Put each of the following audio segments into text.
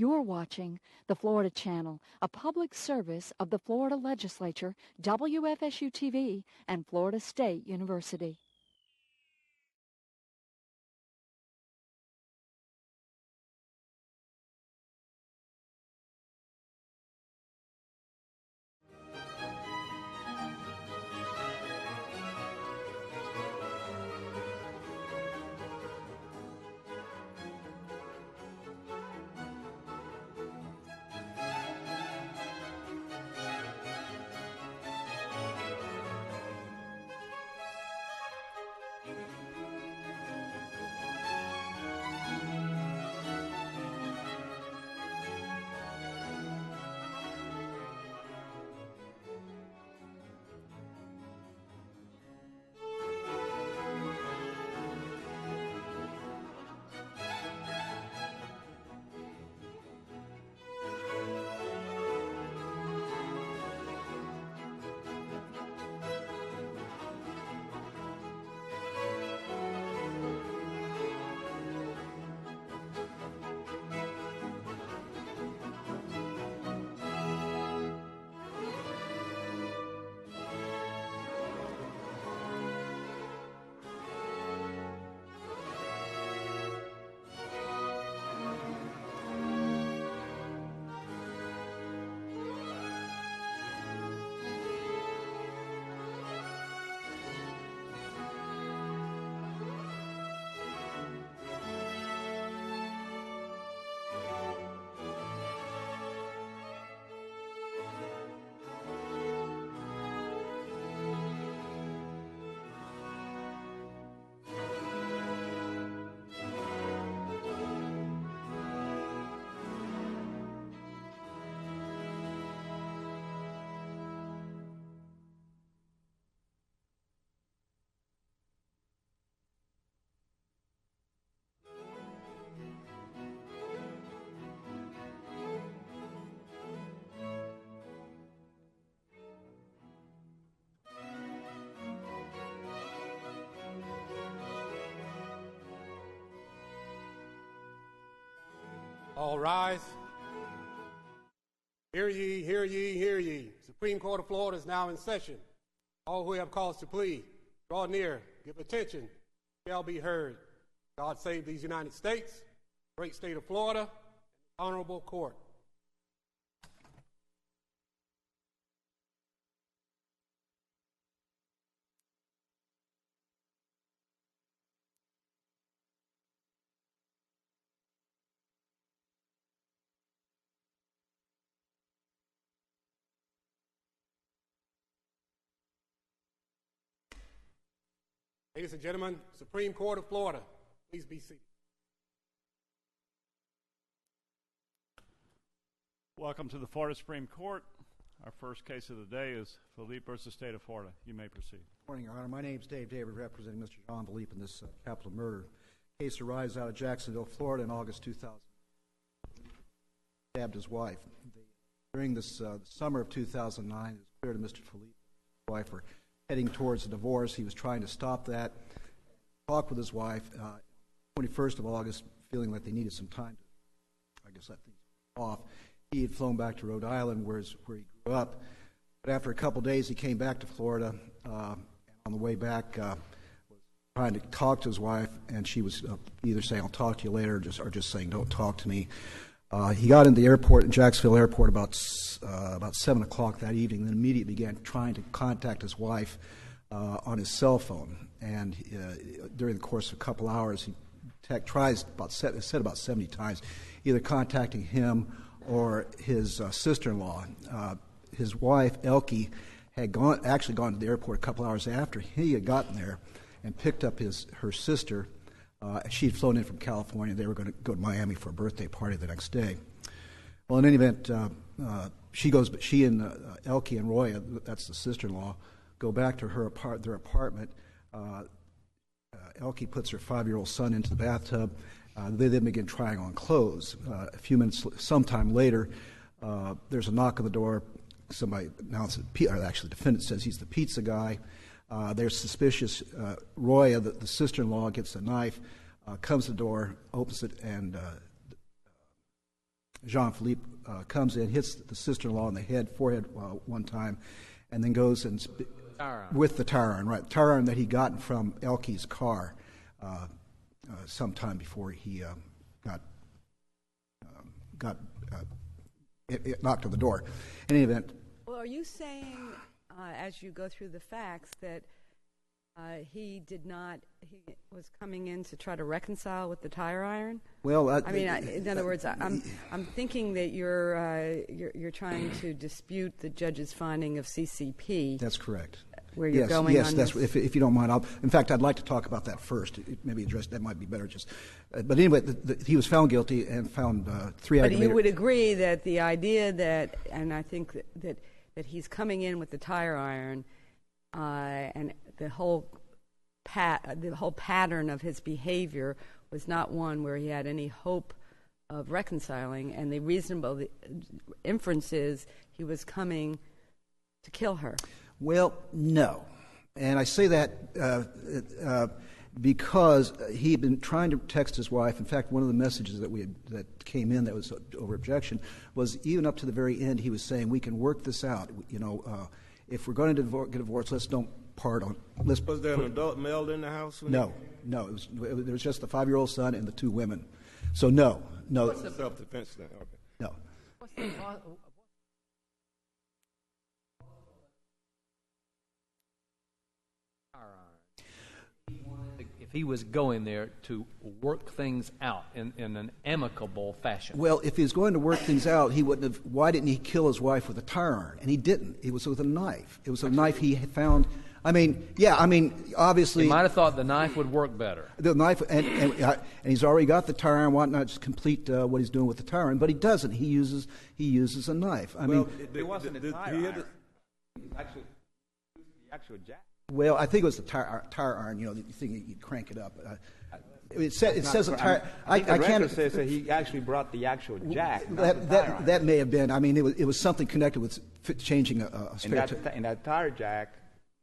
You're watching the Florida Channel, a public service of the Florida Legislature, WFSU-TV, and Florida State University. All rise. Hear ye, hear ye, hear ye. Supreme Court of Florida is now in session. All who have cause to plead, draw near, give attention, shall be heard. God save these United States, great state of Florida, and the honorable court. Ladies and gentlemen, Supreme Court of Florida, please be seated. Welcome to the Florida Supreme Court. Our first case of the day is Philippe versus State of Florida. You may proceed. Good morning, Your Honor. My name is Dave David, representing Mr. Jean-Phillippe in this capital murder. Case arises out of Jacksonville, Florida in August 2000. Stabbed his wife. During this summer of 2009, it was clear to Mr. Philippe and his wife were heading towards a divorce. He was trying to stop that, talk with his wife. 21st of August, feeling like they needed some time to, let things off. He had flown back to Rhode Island, where he grew up. But after a couple days, he came back to Florida. And on the way back, was trying to talk to his wife, and she was either saying, "I'll talk to you later," or just saying, "Don't talk to me." He got into the airport, Jacksonville Airport, about 7 o'clock that evening, and then immediately began trying to contact his wife on his cell phone. And during the course of a couple hours, he said about 70 times, either contacting him or his sister-in-law. His wife, Elke, had actually gone to the airport a couple hours after he had gotten there and picked up her sister. She had flown in from California. They were going to go to Miami for a birthday party the next day. Well, in any event, she and Elke and Roya, that's the sister-in-law, go back to their apartment. Elke puts her 5-year-old son into the bathtub. They then begin trying on clothes. A few minutes, sometime later, there's a knock on the door. Somebody announces, the defendant says he's the pizza guy. They're suspicious. Roya, the sister-in-law, gets a knife, comes to the door, opens it, and Jean-Phillippe comes in, hits the sister-in-law in the forehead one time, and then goes and with the tire iron, right? Tire iron that he got from Elke's car sometime before he got knocked on the door. In any event. Well, are you saying, as you go through the facts, that he was coming in to try to reconcile with the tire iron? Well, in other words, I'm thinking that you're trying to dispute the judge's finding of CCP. That's correct. Where you're going yes, on that's this. if you don't mind. In fact, I'd like to talk about that first. Maybe address that might be better. But anyway, he was found guilty and found 3 aggravated. But you would agree that the idea that, and I think that he's coming in with the tire iron, and the whole pattern of his behavior was not one where he had any hope of reconciling, and the reasonable inference is he was coming to kill her. Well, no. And I say that because he had been trying to text his wife. In fact, one of the messages that came in that was over objection was even up to the very end, he was saying, we can work this out. If we're going to get divorced, let's don't part on. Was there an adult male in the house? No. There was just the 5-year-old son and the 2 women. So no. What's the self-defense thing? Okay. No. If he was going there to work things out in an amicable fashion. Well, if he was going to work things out, he wouldn't have. Why didn't he kill his wife with a tire iron? And he didn't. It was with a knife. It was a knife he had found. Obviously. He might have thought the knife would work better. The knife, and he's already got the tire iron. Why not just complete what he's doing with the tire iron? But he doesn't. He uses a knife. It wasn't a tire iron. Actually, the actual jack. Well, I think it was the tire iron. The thing you crank it up. It says a tire. I can't. The record says that he actually brought the actual jack. That may have been. It was something connected with changing a spare tire. And that tire jack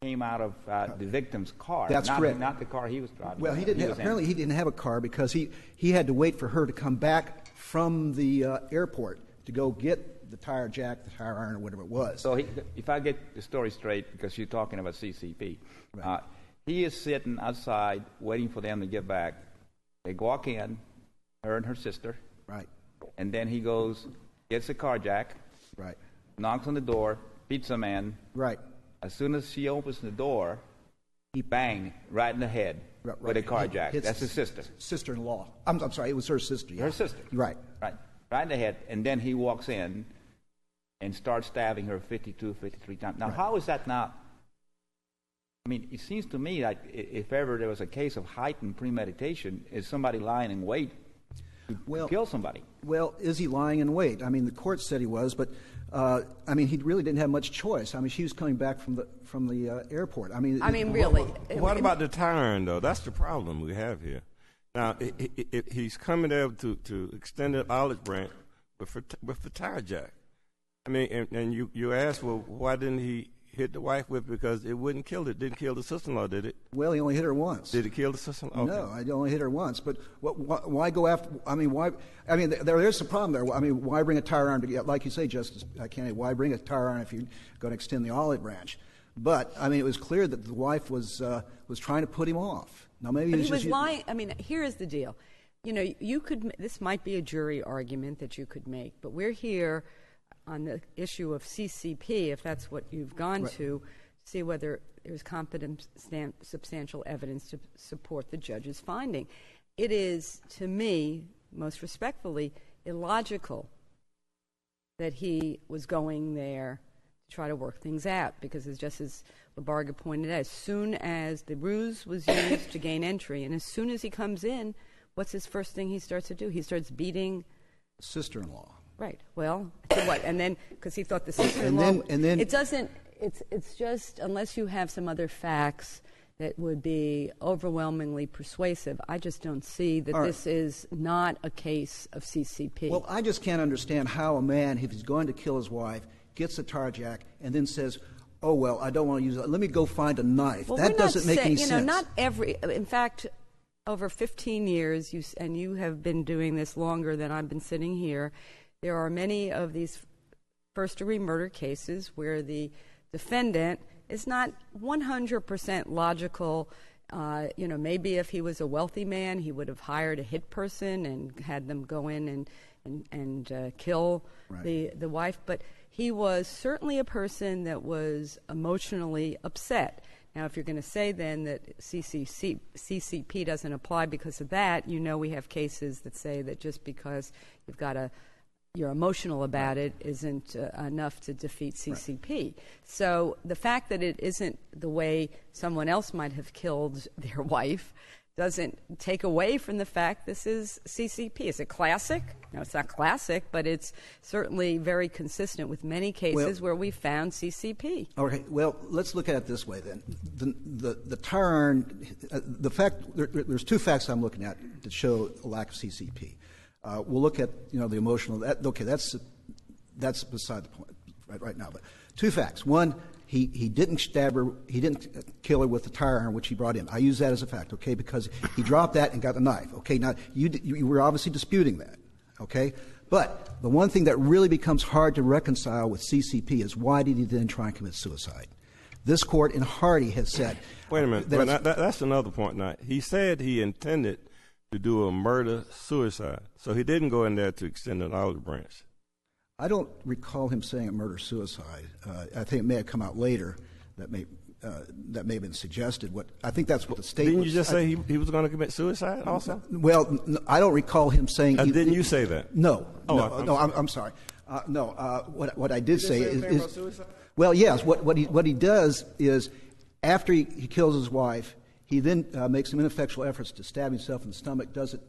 came out of the victim's car. That's correct. Not the car he was driving. Well, he didn't. Apparently, he didn't have a car because he had to wait for her to come back from the airport to go get the tire jack, the tire iron, or whatever it was. So if I get the story straight, because you're talking about CCP, right. He is sitting outside waiting for them to get back. They walk in, her and her sister. Right. And then he goes, gets the car jack. Right. Knocks on the door, beats a man. Right. As soon as she opens the door, he bang right in the head with a car jack. That's his sister. Sister-in-law. I'm sorry, it was her sister. Yeah. Her sister. Right. Right in the head. And then he walks in and starts stabbing her 52, 53 times. Now, how is that not? It seems to me like if ever there was a case of heightened premeditation, is somebody lying in wait to kill somebody? Well, is he lying in wait? The court said he was, but he really didn't have much choice. She was coming back from the airport. Really. What about the tire iron, though? That's the problem we have here. Now, he's coming there to extend the olive branch with the tire jack. And you ask, well, why didn't he hit the wife with? Because it wouldn't kill it. Didn't kill the sister-in-law, did it? Well, he only hit her once. Did it kill the sister-in-law? Okay. No, I only hit her once. But why go after? Why? There's a problem there. Why bring a tire iron to? Like you say, Justice Kennedy, why bring a tire iron if you're going to extend the olive branch? But it was clear that the wife was trying to put him off. Now maybe he was lying. Here is the deal. You could. This might be a jury argument that you could make, but we're here on the issue of CCP, if that's what you've gone to, see whether there's competent, substantial evidence to support the judge's finding. It is, to me, most respectfully, illogical that he was going there to try to work things out, because as Justice Labarga pointed out, as soon as the ruse was used to gain entry, and as soon as he comes in, what's his first thing he starts to do? He starts beating sister-in-law. Right. Well, so what? And then, because he thought the sister-in-law... And then... It doesn't... It's just, unless you have some other facts that would be overwhelmingly persuasive, I just don't see that this is not a case of CCP. Well, I just can't understand how a man, if he's going to kill his wife, gets a tar jack and then says, oh, well, I don't want to use it. Let me go find a knife. Well, that doesn't make any sense. Not every... In fact, over 15 years, and you have been doing this longer than I've been sitting here, there are many of these first-degree murder cases where the defendant is not 100% logical. Maybe if he was a wealthy man, he would have hired a hit person and had them go in and kill the wife. But he was certainly a person that was emotionally upset. Now, if you're going to say then that CCP doesn't apply because of that, we have cases that say that just because you're emotional about it isn't enough to defeat CCP. Right. So the fact that it isn't the way someone else might have killed their wife doesn't take away from the fact this is CCP. Is it classic? No, it's not classic, but it's certainly very consistent with many cases where we found CCP. Okay, well, let's look at it this way then. The tire iron, the fact, there's two facts I'm looking at that show a lack of CCP. We'll look at, the emotional, that's beside the point right now. But two facts. One, he didn't stab her, he didn't kill her with the tire iron which he brought in. I use that as a fact, okay, because he dropped that and got the knife. Okay, now you were obviously disputing that, okay? But the one thing that really becomes hard to reconcile with CCP is why did he then try and commit suicide? This court in Hardy has said... Wait a minute, that's another point now. He said he intended to do a murder-suicide, so he didn't go in there to extend an olive branch. I don't recall him saying a murder-suicide. I think it may have come out later. That may have been suggested. I think that's what the state. Didn't you just say he was going to commit suicide also? Well, I don't recall him saying. Didn't you say that? No. Oh, I'm sorry. No. What I did say is. Well, yes. What he does is after he kills his wife, he then makes some ineffectual efforts to stab himself in the stomach. Does it.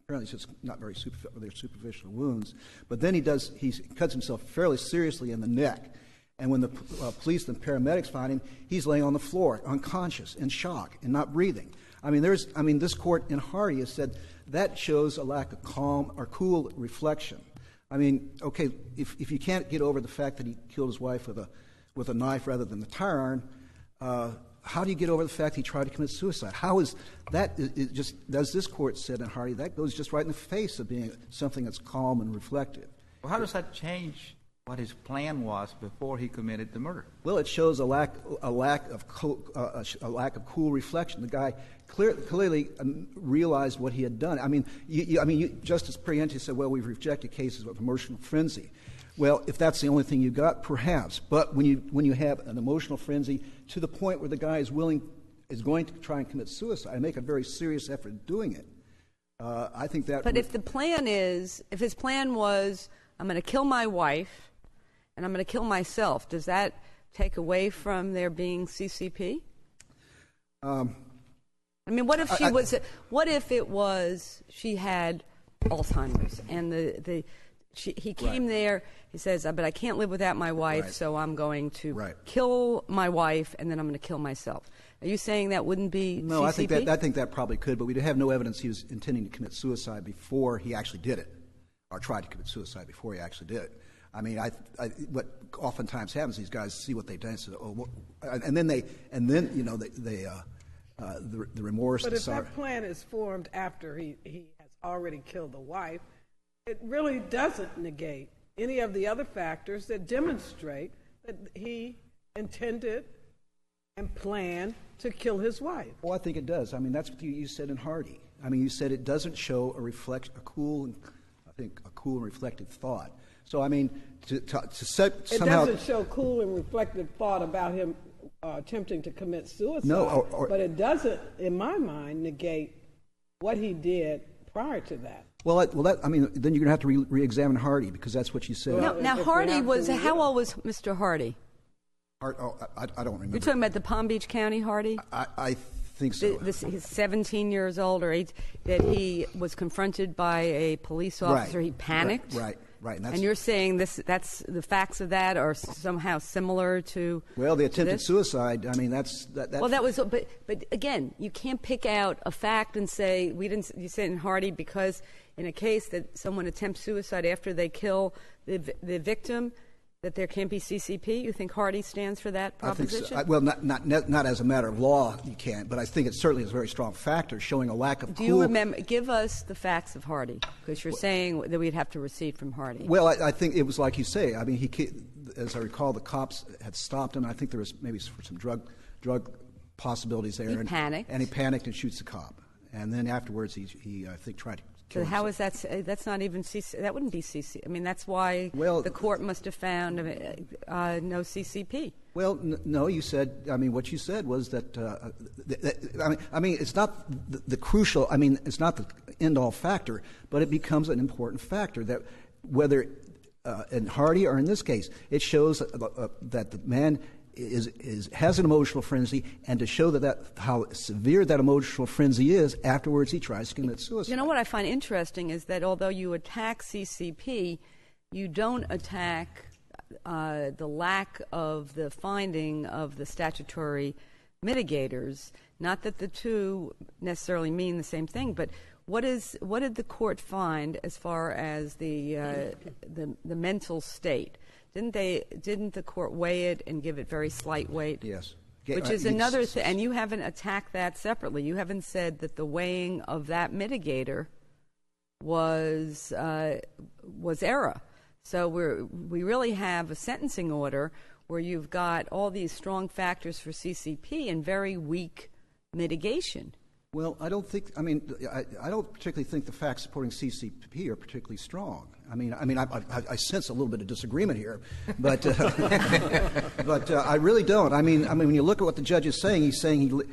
Apparently, it's just not very they're superficial wounds. But then he cuts himself fairly seriously in the neck. And when the police and paramedics find him, he's laying on the floor, unconscious, in shock, and not breathing. This court in Hardy has said that shows a lack of calm or cool reflection. Okay, if you can't get over the fact that he killed his wife with a knife rather than the tire iron, how do you get over the fact he tried to commit suicide? How is that? Just as this court said in Hardy, that goes just right in the face of being something that's calm and reflective. Well, how does that change what his plan was before he committed the murder? Well, it shows a lack of cool reflection. The guy clearly realized what he had done. Justice Prienti said, "Well, we've rejected cases of emotional frenzy." Well, if that's the only thing you got, perhaps. But when you have an emotional frenzy to the point where the guy is going to try and commit suicide and make a very serious effort at doing it, I think that. But if his plan was, I'm going to kill my wife and I'm going to kill myself, does that take away from there being CCP? What if it was she had Alzheimer's and he came there, he says, but I can't live without my wife, so I'm going to kill my wife and then I'm going to kill myself. Are you saying that wouldn't be No, CCP? I think that probably could, but we have no evidence he was intending to commit suicide before he actually did it, or tried to commit suicide before he actually did it. What oftentimes happens, these guys see what they've done, and then the remorse. But if that plan is formed after he has already killed the wife, it really doesn't negate any of the other factors that demonstrate that he intended and planned to kill his wife. Well, I think it does. That's what you said in Hardy. You said it doesn't show a cool and reflective thought. So, it doesn't show cool and reflective thought about him attempting to commit suicide. No, but it doesn't, in my mind, negate what he did prior to that. Well, then you're going to have to re-examine Hardy, because that's what you said. Now Hardy was, how old was Mr. Hardy? I don't remember. You're talking about the Palm Beach County Hardy? I think so. He's 17 years old, or that he was confronted by a police officer. He panicked. Right. And you're saying that's the facts of that are somehow similar to. Well, the attempted suicide. That's. Well, that was. But again, you can't pick out a fact and say we didn't. You said in Hardy because in a case that someone attempts suicide after they kill the victim, that there can't be CCP? You think Hardy stands for that proposition? I think so. Not as a matter of law, you can't, but I think it certainly is a very strong factor showing a lack of Do you remember? Give us the facts of Hardy, because you're saying that we'd have to recede from Hardy. Well, I think it was like you say. I mean, as I recall, the cops had stopped him. I think there was maybe some drug possibilities there. He panicked. And he panicked and shoots the cop. And then afterwards, he I think, tried to kill So how himself. is that? That's not even CC. That wouldn't be CC. I mean, that's why the court must have found no CCP. Well, no, you said. I mean, what you said was that. I mean, it's not the crucial. I mean, it's not the end-all factor, but it becomes an important factor that whether in Hardy or in this case, it shows that the man has an emotional frenzy, and to show that how severe that emotional frenzy is, afterwards he tries to commit suicide. You know what I find interesting is that although you attack CCP, you don't attack the lack of the finding of the statutory mitigators. Not that the two necessarily mean the same thing, but what did the court find as far as the mental state? Didn't the court weigh it and give it very slight weight? Yes. Which is another thing, and you haven't attacked that separately. You haven't said that the weighing of that mitigator was error. So we really have a sentencing order where you've got all these strong factors for CCP and very weak mitigation. Well, I don't think. I mean, I don't particularly think the facts supporting CCP are particularly strong. I mean, I sense a little bit of disagreement here, but I really don't. I mean, when you look at what the judge is saying, he's saying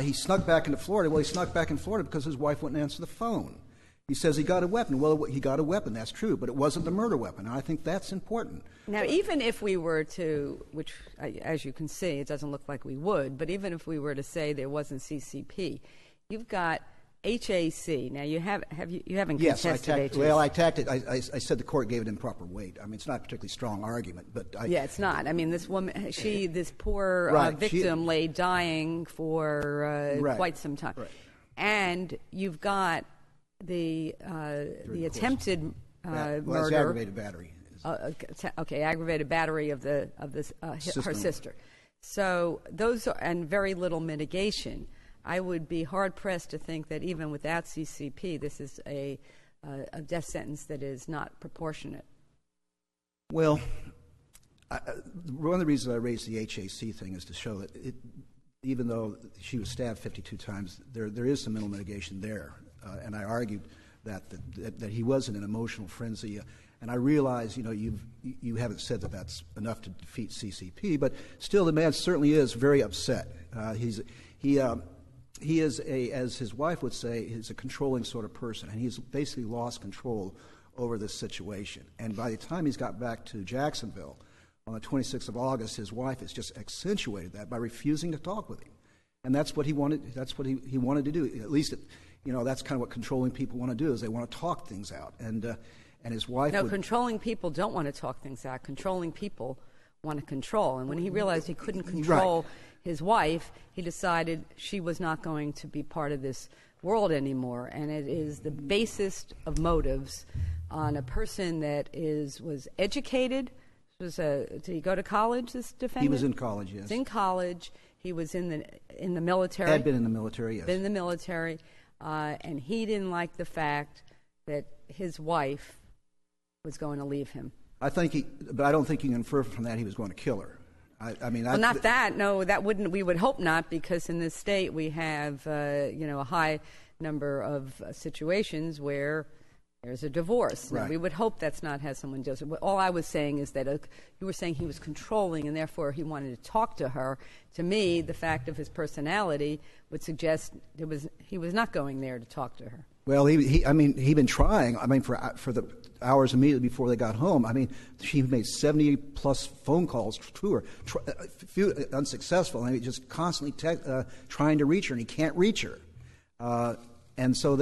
he snuck back into Florida. Well, he snuck back in Florida because his wife wouldn't answer the phone. He says he got a weapon. Well, he got a weapon. That's true, but it wasn't the murder weapon. And I think that's important. Now, even if we were to, which as you can see, it doesn't look like we would, but even if we were to say there wasn't CCP. You've got HAC. Now, you haven't contested HAC. Well, I attacked it. I said the court gave it improper weight. I mean, it's not a particularly strong argument, but yeah, it's not. I mean, this woman, this poor victim lay dying for quite some time, and you've got the attempted murder. It's aggravated battery. Aggravated battery of her sister. So those are, and very little mitigation. I would be hard-pressed to think that even without CCP, this is a death sentence that is not proportionate. Well, one of the reasons I raised the HAC thing is to show that even though she was stabbed 52 times, there is some mental mitigation there. And I argued that he was in an emotional frenzy. And I realize, you haven't said that that's enough to defeat CCP, but still the man certainly is very upset. He is as his wife would say, he's a controlling sort of person, and he's basically lost control over this situation. And by the time he's got back to Jacksonville on the 26th of August, his wife has just accentuated that by refusing to talk with him. And that's what he wanted. That's what he wanted to do. At least, that's kind of what controlling people want to do, is they want to talk things out. And his wife. No, controlling people don't want to talk things out. Controlling people want to control. And when he realized he couldn't control his wife, he decided she was not going to be part of this world anymore. And it is the basest of motives on a person that was educated. Did he go to college, this defendant? He was in college, yes. He was in college. He was in the military. Had been in the military, yes. Been in the military. And he didn't like the fact that his wife was going to leave him. But I don't think you can infer from that he was going to kill her. Not that. No, that wouldn't. We would hope not, because in this state we have, a high number of situations where there's a divorce. Right. Now, we would hope that's not how someone does it. All I was saying is that you were saying he was controlling, and therefore he wanted to talk to her. To me, the fact of his personality would suggest he was not going there to talk to her. Well, he'd been trying. For the hours immediately before they got home. She made 70+ phone calls to her, few unsuccessful. Just constantly trying to reach her, and he can't reach her. And so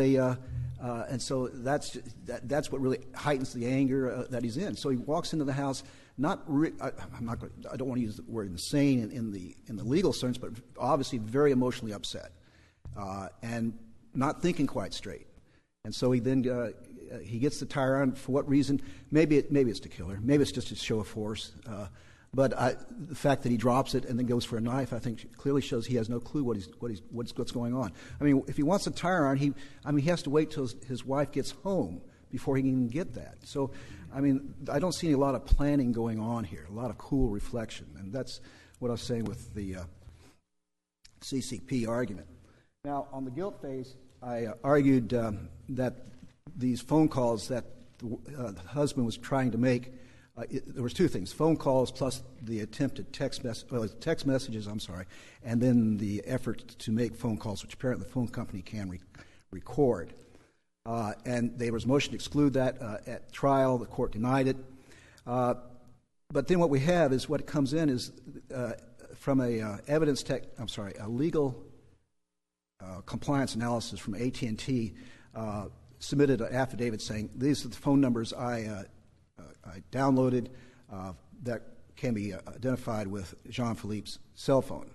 that's what really heightens the anger that he's in. So he walks into the house. I don't want to use the word insane in the legal sense, but obviously very emotionally upset, and not thinking quite straight. And so he then, he gets the tire iron. For what reason? Maybe it's to kill her. Maybe it's just a show of force. But the fact that he drops it and then goes for a knife, I think, clearly shows he has no clue what's going on. I mean, if he wants a tire iron, he has to wait till his wife gets home before he can even get that. So, I mean, I don't see a lot of planning going on here, a lot of cool reflection, and that's what I was saying with the CCP argument. Now, on the guilt phase, I argued that these phone calls that the husband was trying to make, there was two things: phone calls plus the attempted text messages. And then the effort to make phone calls, which apparently the phone company can record. And there was motion to exclude that at trial. The court denied it. But then what we have is what comes in is from a legal compliance analysis from AT&T submitted an affidavit saying these are the phone numbers I downloaded that can be identified with Jean-Philippe's cell phone.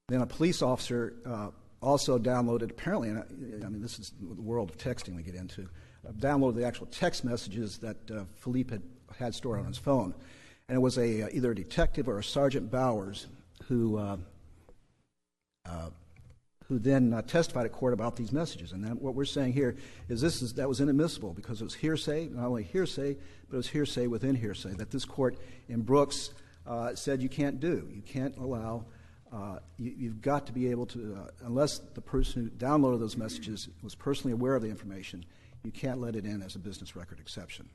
Then a police officer also downloaded, apparently, and I mean, this is the world of texting we get into, downloaded the actual text messages that Philippe had stored on his phone. And it was either a detective or a Sergeant Bowers who then testified at court about these messages. And then what we're saying here is that was inadmissible because it was hearsay, not only hearsay, but it was hearsay within hearsay, that this court in Brooks said you can't do. You can't allow, you've got to be able to, unless the person who downloaded those messages was personally aware of the information, you can't let it in as a business record exception.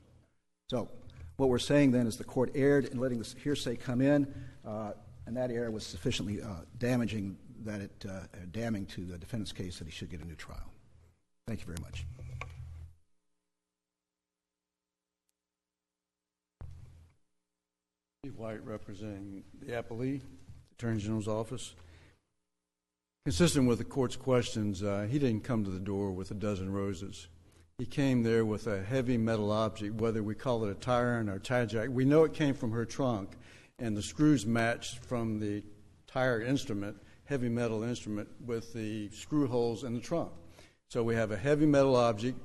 So what we're saying then is the court erred in letting this hearsay come in, and that error was sufficiently damaging that damning to the defendant's case that he should get a new trial. Thank you very much. Steve White, representing the appellee, Attorney General's office. Consistent with the court's questions, he didn't come to the door with a dozen roses. He came there with a heavy metal object, whether we call it a tire iron or a tie jack. We know it came from her trunk, and the screws matched from the tire instrument, heavy metal instrument, with the screw holes in the trunk. So we have a heavy metal object.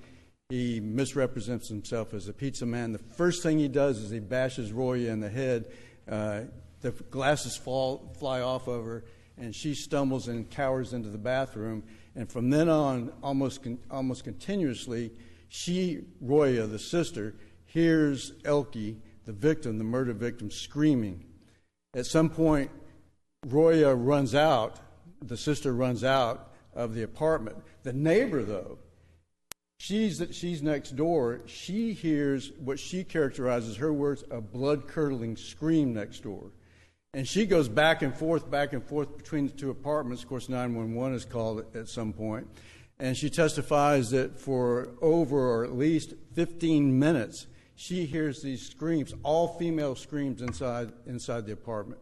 He misrepresents himself as a pizza man. The first thing he does is he bashes Roya in the head. The glasses fly off of her, and she stumbles and cowers into the bathroom. And from then on, almost continuously, Roya, the sister, hears Elke, the victim, the murder victim, screaming. At some point, Roya runs out, the sister runs out of the apartment. The neighbor, though, she's next door. She hears what she characterizes, her words, a blood-curdling scream next door. And she goes back and forth between the two apartments. Of course, 911 is called at some point. And she testifies that for over or at least 15 minutes, she hears these screams, all female screams inside the apartment.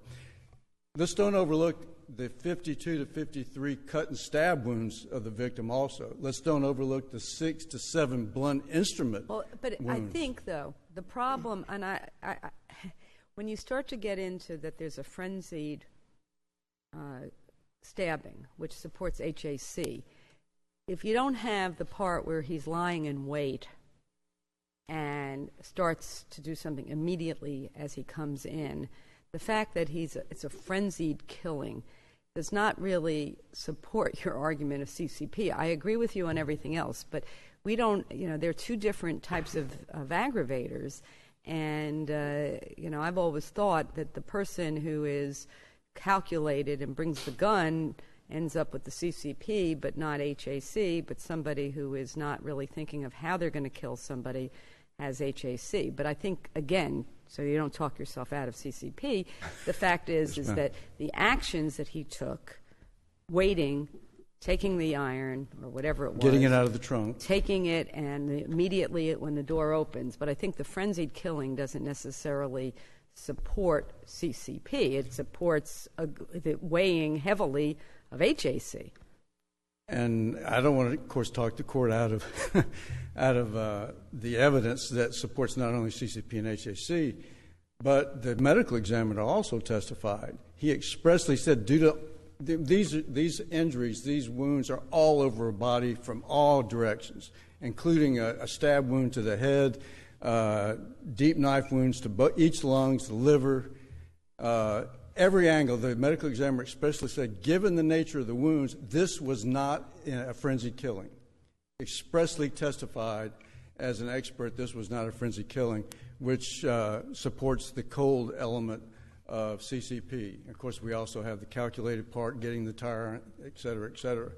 Let's don't overlook the 52 to 53 cut and stab wounds of the victim also. Let's don't overlook the 6 to 7 blunt instrument wounds. I think, though, the problem, and I when you start to get into that there's a frenzied stabbing, which supports HAC, if you don't have the part where he's lying in wait and starts to do something immediately as he comes in, the fact that it's a frenzied killing does not really support your argument of CCP. I agree with you on everything else, but we don't, there are two different types of aggravators. And, I've always thought that the person who is calculated and brings the gun ends up with the CCP, but not HAC, but somebody who is not really thinking of how they're going to kill somebody has HAC. But I think, again, so you don't talk yourself out of CCP, the fact is that the actions that he took, waiting, taking the iron or whatever it was, getting it out of the trunk, taking it, and immediately when the door opens. But I think the frenzied killing doesn't necessarily support CCP. It supports the weighing heavily of HAC. And I don't want to, of course, talk the court out of the evidence that supports not only CCP and HAC, but the medical examiner also testified. He expressly said, due to these injuries, these wounds are all over her body from all directions. including a stab wound to the head, deep knife wounds to each lungs, the liver, every angle. The medical examiner especially said, given the nature of the wounds, this was not a frenzied killing. Expressly testified as an expert this was not a frenzied killing, which supports the cold element of CCP. Of course, we also have the calculated part, getting the tire, et cetera, et cetera.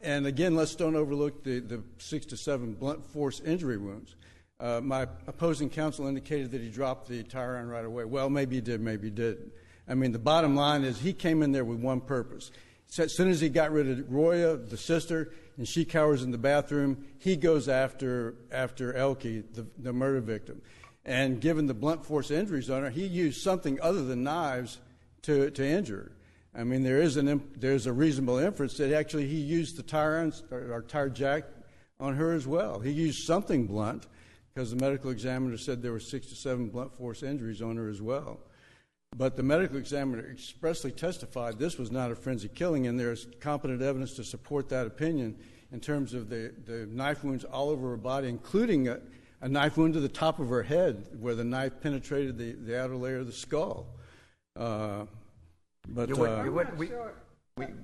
And again, let's don't overlook the 6 to 7 blunt force injury wounds. My opposing counsel indicated that he dropped the tire iron right away. Well, maybe he did, maybe he didn't. I mean, the bottom line is he came in there with one purpose. So as soon as he got rid of Roya, the sister, and she cowers in the bathroom, he goes after Elke, the murder victim. And given the blunt force injuries on her, he used something other than knives to injure her. I mean, there's a reasonable inference that actually he used the tire irons or tire jack on her as well. He used something blunt because the medical examiner said there were 6 to 7 blunt force injuries on her as well. But the medical examiner expressly testified this was not a frenzied killing, and there's competent evidence to support that opinion in terms of the knife wounds all over her body, including a knife wound to the top of her head where the knife penetrated the outer layer of the skull.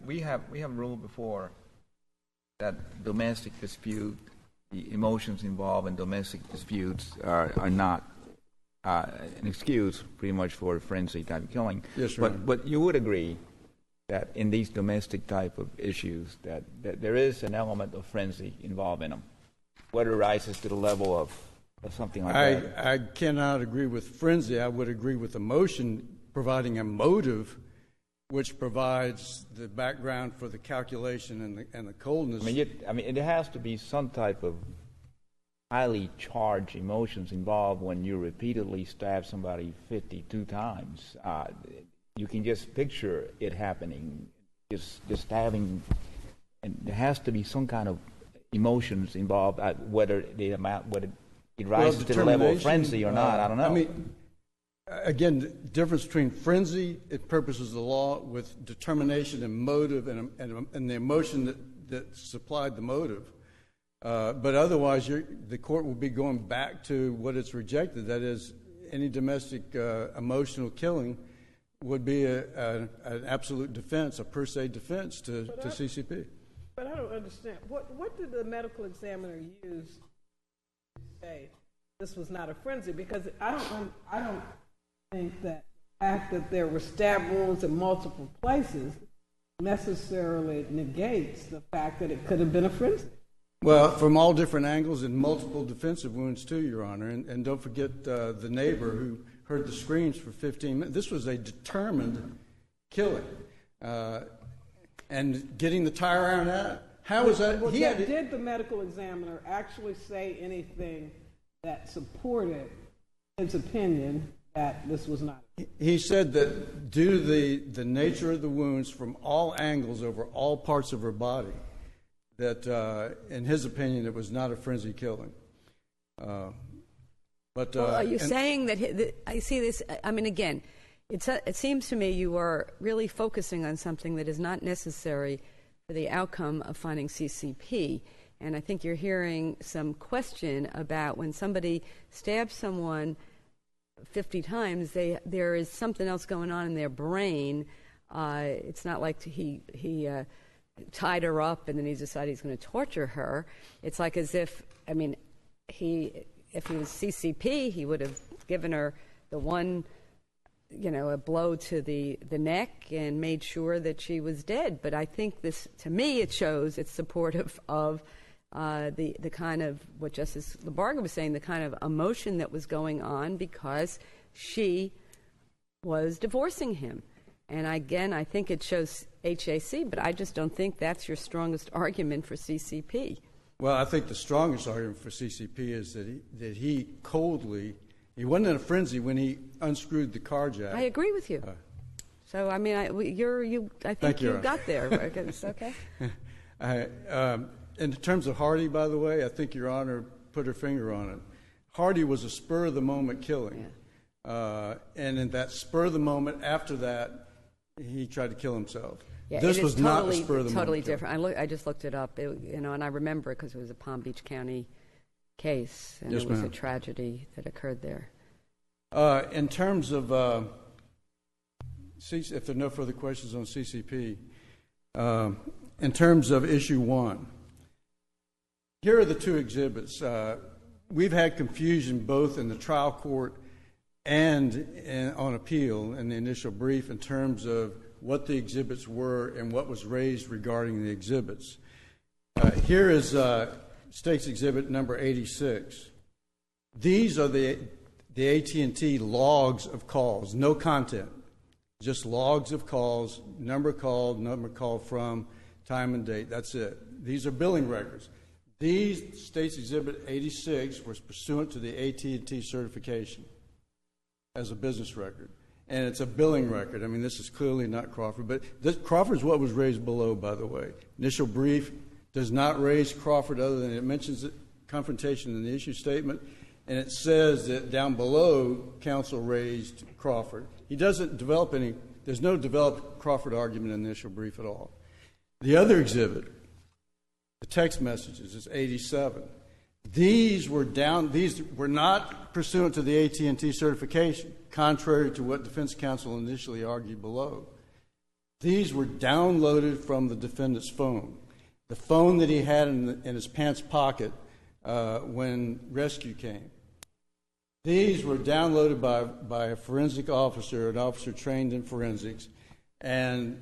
We have ruled before that domestic dispute, the emotions involved in domestic disputes are not an excuse pretty much for a frenzy type of killing. Yes, but you would agree that in these domestic type of issues that there is an element of frenzy involved in them, whether it rises to the level of something like that. I cannot agree with frenzy. I would agree with emotion providing a motive which provides the background for the calculation and the coldness. I mean, there has to be some type of highly charged emotions involved when you repeatedly stab somebody 52 times. You can just picture it happening, just stabbing, and there has to be some kind of emotions involved, whether it rises to the level of frenzy or not. I don't know. I mean, again, the difference between frenzy, it purposes the law, with determination and motive and the emotion that supplied the motive. But otherwise, the court will be going back to what it's rejected. That is, any domestic emotional killing would be an absolute defense, a per se defense to CCP. But I don't understand. What did the medical examiner use to say this was not a frenzy? Because I don't think that the fact that there were stab wounds in multiple places necessarily negates the fact that it could have been a frenzy. Well, from all different angles and multiple defensive wounds too, Your Honor. And don't forget the neighbor who heard the screams for 15 minutes. This was a determined killing. And getting the tire iron out. How was that? Did the medical examiner actually say anything that supported his opinion that this was not? He said that due to the nature of the wounds from all angles over all parts of her body, that in his opinion it was not a frenzy killing. But are you saying that I see this? I mean, again, it seems to me you are really focusing on something that is not necessary for the outcome of finding CCP. And I think you're hearing some question about when somebody stabs someone 50 times, there is something else going on in their brain. It's not like he tied her up and then he decided he's going to torture her. It's like as if, I mean, if he was CCP, he would have given her the one, a blow to the neck and made sure that she was dead. But I think this, to me, it shows it's supportive of the kind of what Justice Labarga was saying, the kind of emotion that was going on because she was divorcing him. And again, I think it shows HAC, but I just don't think that's your strongest argument for CCP. Well, I think the strongest argument for CCP is that he coldly, he wasn't in a frenzy when he unscrewed the car jack. I agree with you. So I mean, I think you got there. It's okay. In terms of Hardy, by the way, I think Your Honor put her finger on it. Hardy was a spur of the moment killing, and in that spur of the moment after that, he tried to kill himself. Yeah, This it was is not a spur of the totally moment. different. I just looked it up, and I remember it because it was a Palm Beach County case, and Yes, it was ma'am. a tragedy that occurred there. In terms of, if there are no further questions on CCP, in terms of issue 1, here are the 2 exhibits. We've had confusion both in the trial court and on appeal in the initial brief in terms of what the exhibits were and what was raised regarding the exhibits. Here is State's Exhibit number 86. These are the AT&T logs of calls, no content, just logs of calls, number called from, time and date. That's it. These are billing records. These State's Exhibit 86 was pursuant to the AT&T certification as a business record. And it's a billing record. I mean, this is clearly not Crawford. But Crawford is what was raised below, by the way. Initial brief does not raise Crawford other than it mentions confrontation in the issue statement. And it says that down below, counsel raised Crawford. He doesn't develop there's no developed Crawford argument in the initial brief at all. The other exhibit, the text messages, is 87. These were not pursuant to the AT&T certification, contrary to what defense counsel initially argued below. These were downloaded from the defendant's phone, the phone that he had in his pants pocket when rescue came. These were downloaded by a forensic officer, an officer trained in forensics, and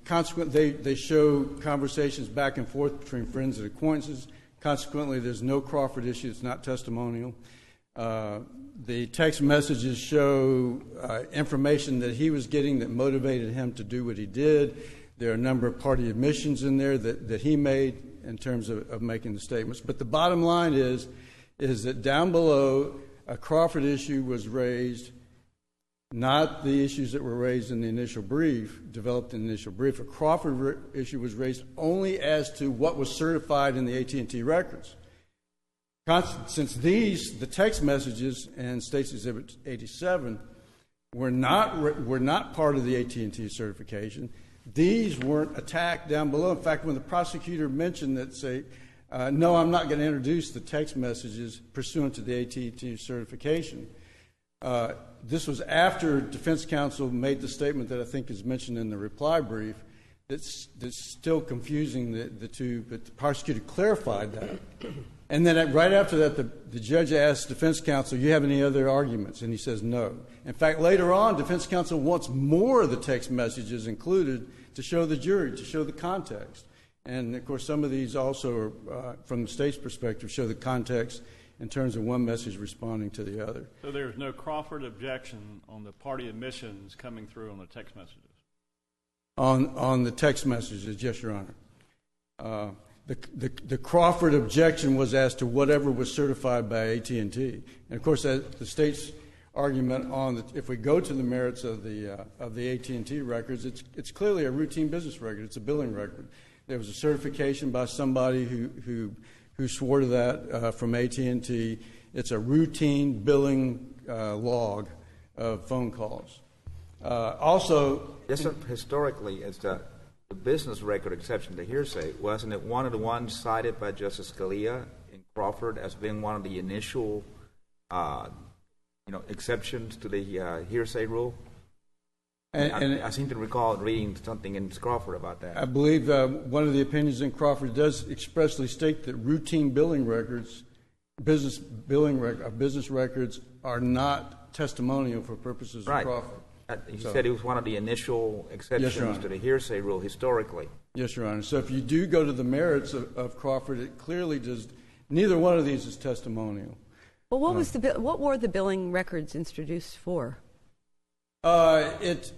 consequently they show conversations back and forth between friends and acquaintances. Consequently, there's no Crawford issue. It's not testimonial. The text messages show information that he was getting that motivated him to do what he did. There are a number of party admissions in there that he made in terms of making the statements. But the bottom line is that down below, a Crawford issue was raised, not the issues that were raised in the initial brief, developed in the initial brief. A Crawford issue was raised only as to what was certified in the AT&T records. Since the text messages and State's Exhibit 87 were not part of the AT&T certification, these weren't attacked down below. In fact, when the prosecutor mentioned that, no, I'm not going to introduce the text messages pursuant to the AT&T certification, this was after defense counsel made the statement that I think is mentioned in the reply brief that's still confusing the two, but the prosecutor clarified that. And then right after that, the judge asked defense counsel, you have any other arguments? And he says no. In fact, later on, defense counsel wants more of the text messages included to show the jury, to show the context. And, of course, some of these also, are, from the State's perspective, show the context in terms of one message responding to the other. So there's no Crawford objection on the party admissions coming through on the text messages? On the text messages, yes, Your Honor. The Crawford objection was as to whatever was certified by AT&T. And, of course, the State's argument on if we go to the merits of the AT&T records, it's clearly a routine business record. It's a billing record. There was a certification by somebody who swore to that from AT&T. It's a routine billing log of phone calls. Also, yes, sir, historically, it's the business record exception to hearsay. Wasn't it one of the ones cited by Justice Scalia in Crawford as being one of the initial, exceptions to the hearsay rule? And I seem to recall reading something in Crawford about that. I believe one of the opinions in Crawford does expressly state that routine billing records, business records, are not testimonial for purposes of Crawford. He said it was one of the initial exceptions to the hearsay rule historically. Yes, Your Honor. So if you do go to the merits of Crawford, it clearly does. Neither one of these is testimonial. Well, what were the billing records introduced for? Actually,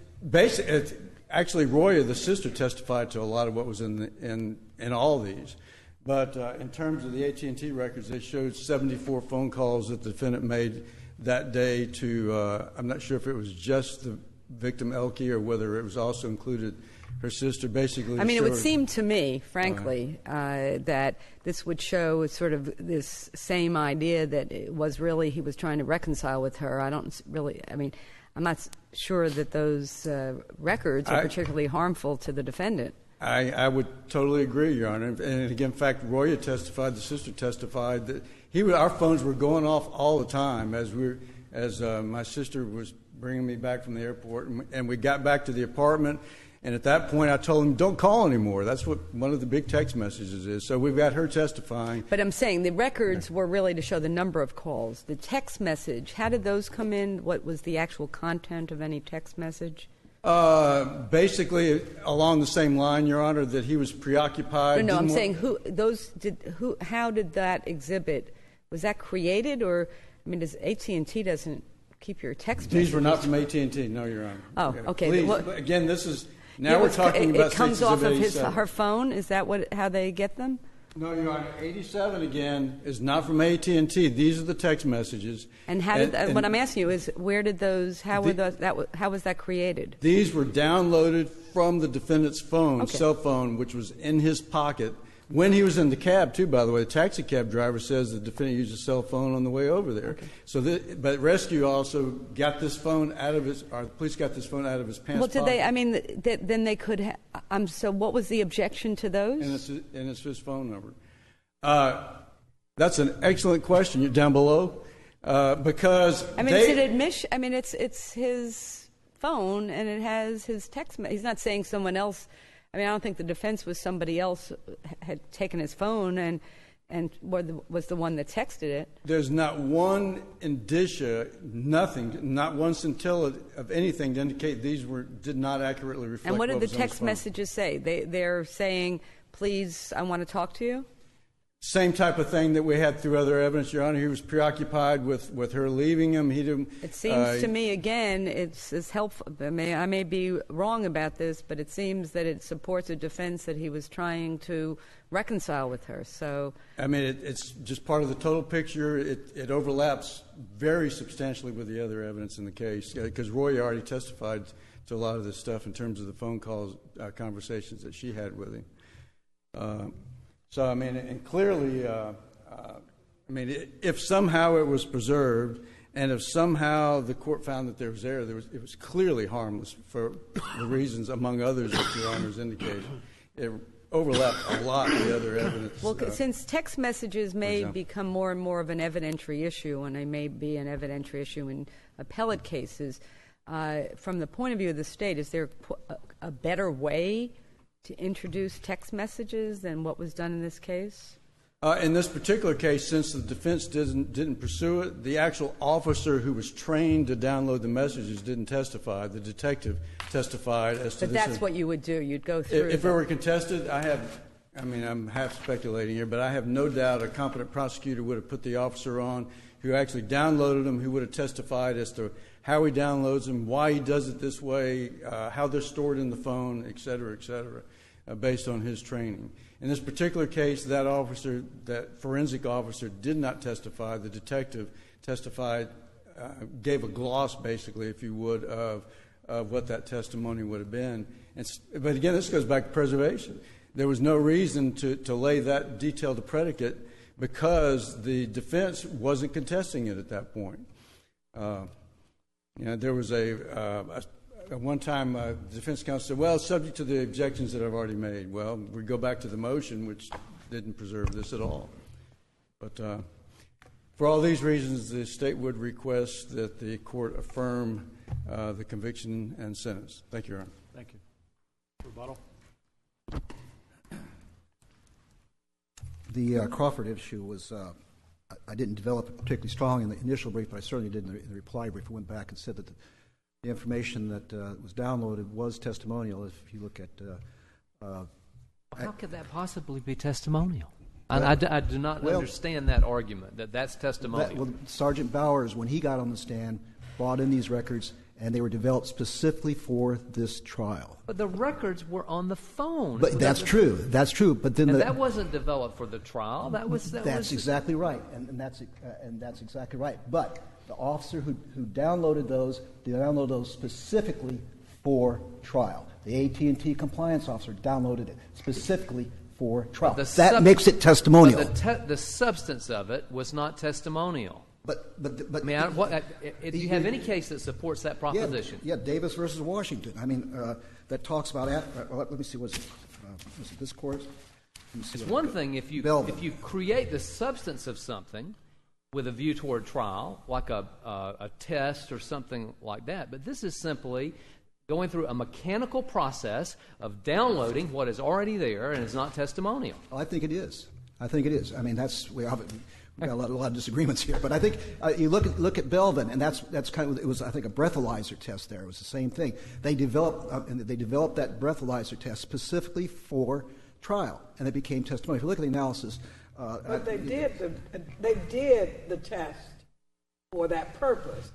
Roya, the sister, testified to a lot of what was in all these. But in terms of the AT&T records, they showed 74 phone calls that the defendant made that day to, I'm not sure if it was just the victim, Elke, or whether it was also included her sister, basically. I mean, it would seem to me, frankly, that this would show sort of this same idea that it was really he was trying to reconcile with her. I'm not sure that those records are particularly harmful to the defendant. I would totally agree, Your Honor. And again, in fact, Roya testified, the sister testified that our phones were going off all the time as my sister was bringing me back from the airport, and we got back to the apartment. And at that point, I told him, "Don't call anymore." That's what one of the big text messages is. So we've got her testifying. But I'm saying the records were really to show the number of calls. The text message, how did those come in? What was the actual content of any text message? Basically, along the same line, Your Honor, that he was preoccupied. No, I'm saying how did that exhibit? Was that created, or does AT&T doesn't keep your text messages? These were not from AT&T, no, Your Honor. Oh, okay. Please, again, this is now we're talking about. It comes off of her phone. Is that how they get them? No, Your Honor. 87 again is not from AT&T. These are the text messages. And how did what I'm asking you is where did those? How was that created? These were downloaded from the defendant's phone, cell phone, which was in his pocket when he was in the cab too. By the way, the taxi cab driver says the defendant used a cell phone on the way over there. Okay. So, but rescue also got this phone out of his. Or the police got this phone out of his pants. Well, did pocket. they? Then they could. So, what was the objection to those? And it's his phone number. That's an excellent question. You're down below because it's an admission. It's his phone and it has his text. He's not saying someone else. I don't think the defense was somebody else had taken his phone and was the one that texted it. There's not one indicia, nothing, not one scintilla of anything to indicate these did not accurately reflect. And what did the text messages say? They're saying, "Please, I want to talk to you." Same type of thing that we had through other evidence, Your Honor. He was preoccupied with her leaving him. He didn't. It seems to me, again, it's helpful. I may be wrong about this, but it seems that it supports a defense that he was trying to reconcile with her. So, it's just part of the total picture. It overlaps very substantially with the other evidence in the case because Roy already testified to a lot of this stuff in terms of the phone calls, conversations that she had with him. So, and clearly, if somehow it was preserved and if somehow the court found that there was error, it was clearly harmless for the reasons, among others, that Your Honor's indicated. It overlapped a lot with the other evidence. Well, since text messages may become more and more of an evidentiary issue, and they may be an evidentiary issue in appellate cases, from the point of view of the state, is there a better way to introduce text messages than what was done in this case? In this particular case, since the defense didn't pursue it, the actual officer who was trained to download the messages didn't testify. The detective testified as to this. But that's what you would do. You'd go through. If it were contested, I'm half speculating here, but I have no doubt a competent prosecutor would have put the officer on who actually downloaded them, who would have testified as to how he downloads them, why he does it this way, how they're stored in the phone, et cetera, based on his training. In this particular case, that forensic officer did not testify. The detective testified, gave a gloss, basically, if you would, of what that testimony would have been. But again, this goes back to preservation. There was no reason to lay that detail to predicate because the defense wasn't contesting it at that point. There was at one time, the defense counsel said, well, subject to the objections that I've already made. Well, we go back to the motion, which didn't preserve this at all. But for all these reasons, the state would request that the court affirm the conviction and sentence. Thank you, Your Honor. Thank you. Rebuttal. The Crawford issue was, I didn't develop it particularly strong in the initial brief, but I certainly did in the reply brief. I went back and said that the information that was downloaded was testimonial. If you look at... how could that possibly be testimonial? I do not understand that argument, that's testimonial. Sergeant Bowers, when he got on the stand, brought in these records, and they were developed specifically for this trial. But the records were on the phone. But that's true. That's true. But then that wasn't developed for the trial. That's exactly right, and that's exactly right. But the officer who downloaded those specifically for trial. The AT&T compliance officer downloaded it specifically for trial. That makes it testimonial. But the substance of it was not testimonial. But I mean, do you have any case that supports that proposition? Yeah, Davis versus Washington. I mean, that talks about let me see, was it this court? It's one thing if you create the substance of something with a view toward trial, like a test or something like that. But this is simply going through a mechanical process of downloading what is already there and is not testimonial. Well, I think it is. I mean, we've got a lot of disagreements here, but I think you look at Belvin, and that's kind of, it was, I think, a breathalyzer test there. It was the same thing. They developed that breathalyzer test specifically for trial, and it became testimonial. If you look at the analysis, but they did the test for that purpose.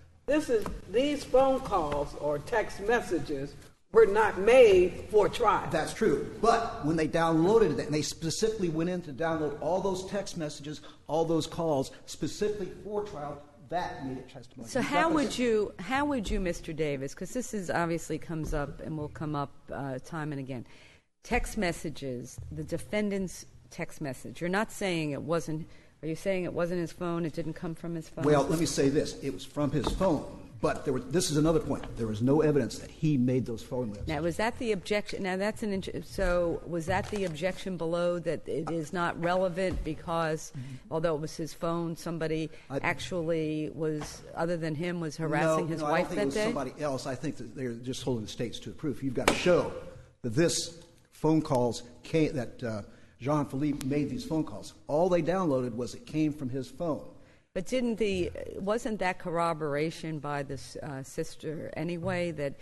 These phone calls or text messages were not made for trial. That's true. But when they downloaded it, and they specifically went in to download all those text messages, all those calls, specifically for trial, that made it testimonial. So how would you, Mr. Davis, because this is obviously comes up and will come up time and again, text messages, the defendant's text message. You're not saying it wasn't. Are you saying it wasn't his phone? It didn't come from his phone? Well, let me say this: it was from his phone. But this is another point. There was no evidence that he made those phone messages. Now, was that the objection? Now, that's so was that the objection below, that it is not relevant because, although it was his phone, somebody actually was, other than him, was harassing his wife that day? I don't think it was somebody else. I think that they're just holding the states to the proof. You've got to show that this phone calls came, that Jean-Phillippe made these phone calls. All they downloaded was it came from his phone. But wasn't that corroboration by the sister anyway, that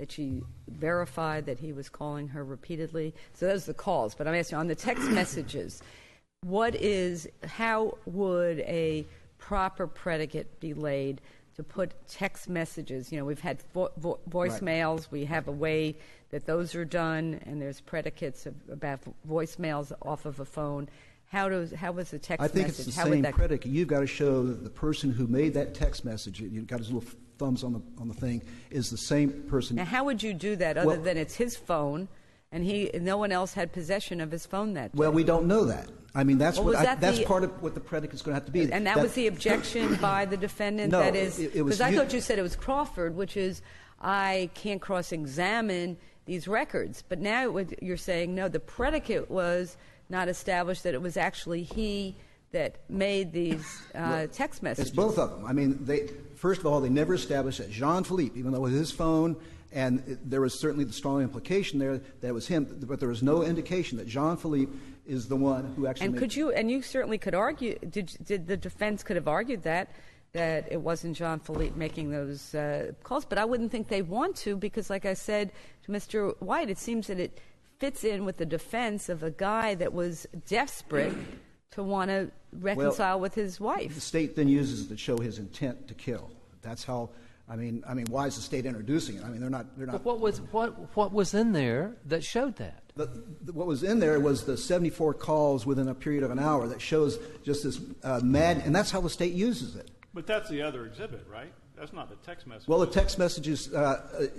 she verified that he was calling her repeatedly? So those are the calls. But I'm asking, on the text messages, how would a proper predicate be laid to put text messages? You know, we've had voicemails. Right. We have a way that those are done, and there's predicates about voicemails off of a phone. How was the text message? I think it's the same predicate. You've got to show that the person who made that text message, you've got his little thumbs on the thing, is the same person. Now, how would you do that other than it's his phone and no one else had possession of his phone that day? Well, we don't know that. I mean, that's part of what the predicate's going to have to be. And that was the objection by the defendant? No, that is, it was. Because I thought you said it was Crawford, which is, I can't cross-examine these records. But now you're saying, no, the predicate was not established, that it was actually he that made these text messages. It's both of them. I mean, first of all, they never established that Jean-Phillippe, even though it was his phone, and there was certainly the strong implication there that it was him, but there was no indication that Jean-Phillippe is the one who actually made it. And you certainly could argue, did the defense could have argued that it wasn't Jean-Phillippe making those calls, but I wouldn't think they want to, because like I said to Mr. White, it seems that it fits in with the defense of a guy that was desperate to want to reconcile with his wife. The state then uses it to show his intent to kill. That's how. I mean, why is the state introducing it? I mean, they're not. But what was in there that showed that? What was in there was the 74 calls within a period of an hour that shows just this mad, and that's how the state uses it. But that's the other exhibit, right? That's not the text message. Well, the text messages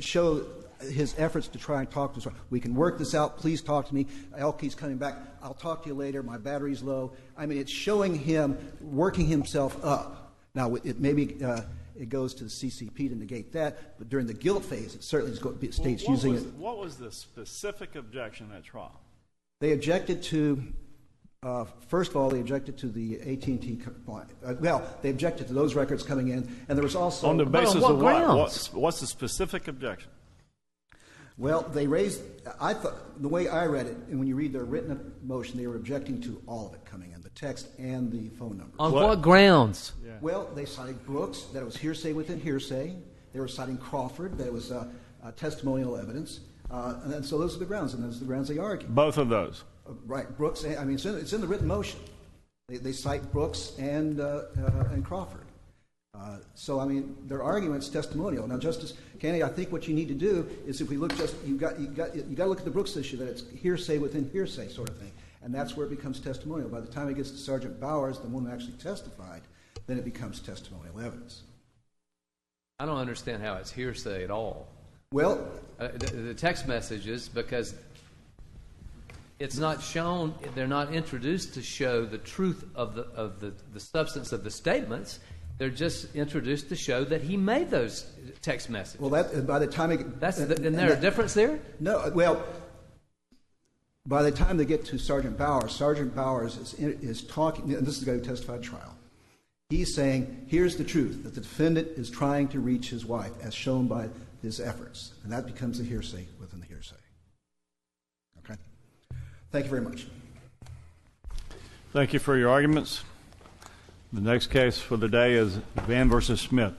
show his efforts to try and talk to us. We can work this out. Please talk to me. Elke's coming back. I'll talk to you later. My battery's low. I mean, it's showing him working himself up. Now, it goes to the CCP to negate that, but during the guilt phase, it certainly is going to be states using it. What was the specific objection at trial? They objected to. First of all, they objected to the AT&T. They objected to those records coming in, and there was also on the basis of what grounds? What's the specific objection? Well, they raised. I thought the way I read it, and when you read their written motion, they were objecting to all of it coming in, the text and the phone numbers. On what grounds? Yeah. Well, they cited Brooks, that it was hearsay within hearsay. They were citing Crawford, that it was testimonial evidence, and so those are the grounds, and those are the grounds they argue. Both of those. Right, Brooks. I mean, it's in the written motion. They cite Brooks and Crawford. So I mean, their argument's testimonial. Now, Justice Kennedy, I think what you need to do is, if we look you got to look at the Brooks issue, that it's hearsay within hearsay sort of thing, and that's where it becomes testimonial. By the time it gets to Sergeant Bowers, the one who actually testified, then it becomes testimonial evidence. I don't understand how it's hearsay at all. Well, the text messages, because it's not shown, they're not introduced to show the truth of the substance of the statements. They're just introduced to show that he made those text messages. Well, by the time isn't there a difference there? No. Well, by the time they get to Sergeant Bowers is talking, and this is the guy who testified at trial. He's saying, here's the truth, that the defendant is trying to reach his wife, as shown by his efforts. And that becomes a hearsay within the hearsay. Okay? Thank you very much. Thank you for your arguments. The next case for the day is Van versus Smith.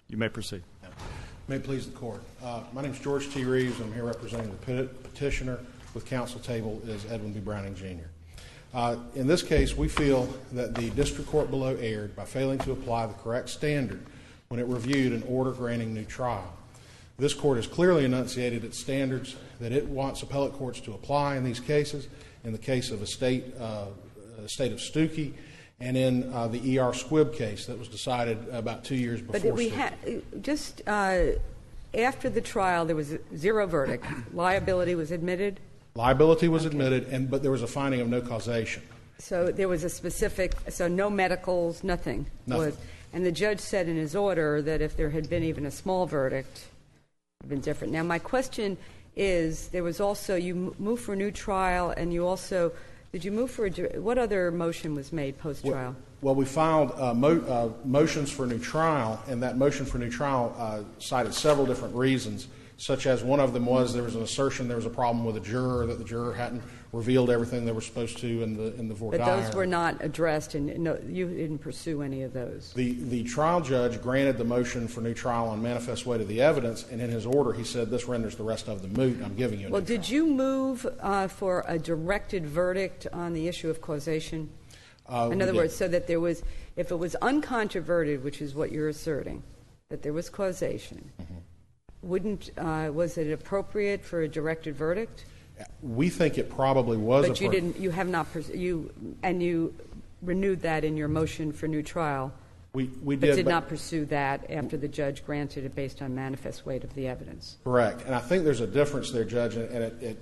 You may proceed. May it please the court. My name is George T. Reeves. I'm here representing the petitioner. With counsel table is Edwin B. Browning, Jr. In this case, we feel that the district court below erred by failing to apply the correct standard when it reviewed an order granting new trial. This court has clearly enunciated its standards that it wants appellate courts to apply in these cases. In the case of a state of Stuckey, and in the E.R. Squibb case that was decided about 2 years before. But we just after the trial, there was a zero verdict. Liability was admitted? Liability was admitted, but there was a finding of no causation. So there was a specific, so no medicals, nothing? Nothing. And the judge said in his order that if there had been even a small verdict, it would have been different. Now, my question is, there was also, you moved for a new trial, and you also, did you move for what other motion was made post-trial? Well, we filed motions for a new trial, and that motion for a new trial cited several different reasons, such as one of them was there was an assertion there was a problem with a juror, that the juror hadn't revealed everything they were supposed to in the voir dire. But those were not addressed, and no, you didn't pursue any of those. The trial judge granted the motion for new trial on manifest weight of the evidence, and in his order he said this renders the rest of the moot. I'm giving you a new trial. Did you move for a directed verdict on the issue of causation? In other words, so that there was, if it was uncontroverted, which is what you're asserting, that there was causation, was it appropriate for a directed verdict? We think it probably was. But you didn't. You have not. And you renewed that in your motion for new trial. We but did not pursue that after the judge granted it based on manifest weight of the evidence. Correct. And I think there's a difference there, Judge, and it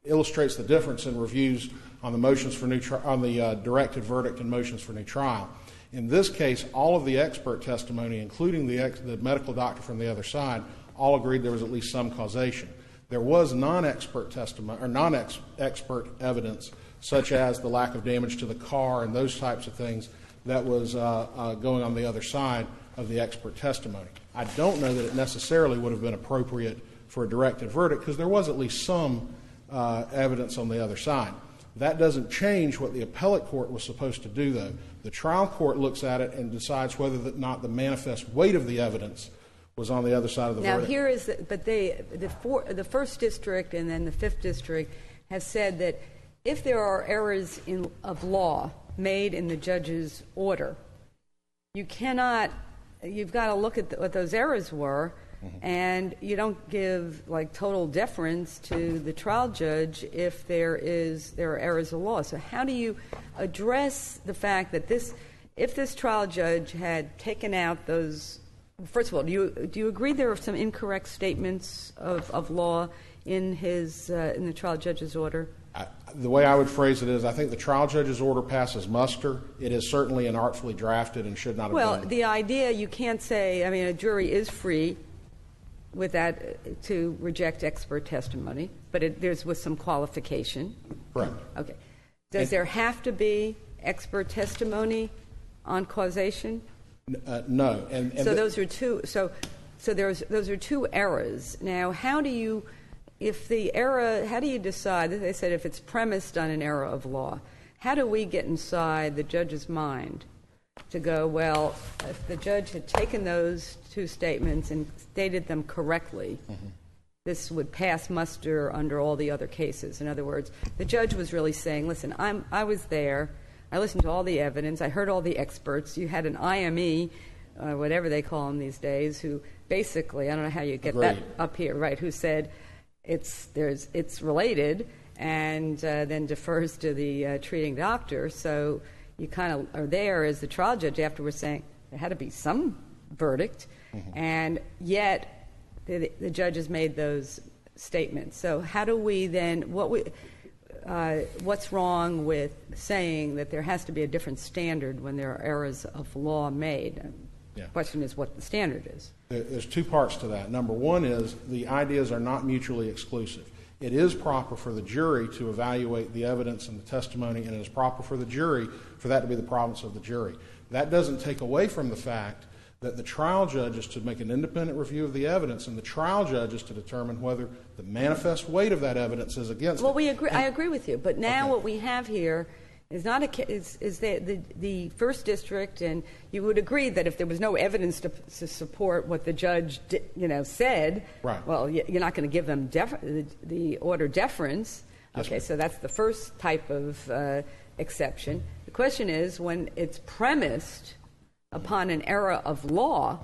illustrates the difference in reviews on the motions for new on the directed verdict and motions for new trial. In this case, all of the expert testimony, including the medical doctor from the other side, all agreed there was at least some causation. There was non-expert testimony or non-expert evidence, such as the lack of damage to the car and those types of things, that was going on the other side of the expert testimony. I don't know that it necessarily would have been appropriate for a directed verdict because there was at least some evidence on the other side. That doesn't change what the appellate court was supposed to do, though. The trial court looks at it and decides whether or not the manifest weight of the evidence was on the other side of the verdict. Now, here is the first district and then the fifth district has said that if there are errors of law made in the judge's order, you've got to look at what those errors were, and you don't give like total deference to the trial judge if there are errors of law. So how do you address the fact that if this trial judge had taken out those? First of all, do you agree there are some incorrect statements of law in the trial judge's order? The way I would phrase it is, I think the trial judge's order passes muster. It is certainly inartfully drafted and should not have been. Well, the idea, you can't say, I mean, a jury is free with that to reject expert testimony, but there's with some qualification. Correct. Okay. Does there have to be expert testimony on causation? No. So those are two. So those are two errors. Now, how do you decide? They said if it's premised on an error of law, how do we get inside the judge's mind to go, well, if the judge had taken those two statements and stated them correctly, this would pass muster under all the other cases? In other words, the judge was really saying, listen, I was there. I listened to all the evidence. I heard all the experts. You had an IME, whatever they call them these days, who basically, I don't know how you get that up here, right, who said it's related, and then defers to the treating doctor. So you kind of are there as the trial judge afterwards saying there had to be some verdict, and yet the judge has made those statements. So how do we then, what's wrong with saying that there has to be a different standard when there are errors of law made? The question is what the standard is. There's two parts to that. Number one is the ideas are not mutually exclusive. It is proper for the jury to evaluate the evidence and the testimony, and it is proper for the jury for that to be the province of the jury. That doesn't take away from the fact that the trial judge is to make an independent review of the evidence, and the trial judge is to determine whether the manifest weight of that evidence is against it. Well, I agree with you, but now what we have here is not the first district, and you would agree that if there was no evidence to support what the judge said, right. Well, you're not going to give them the order deference. Yes, okay, ma'am. so that's the first type of exception. The question is when it's premised upon an error of law,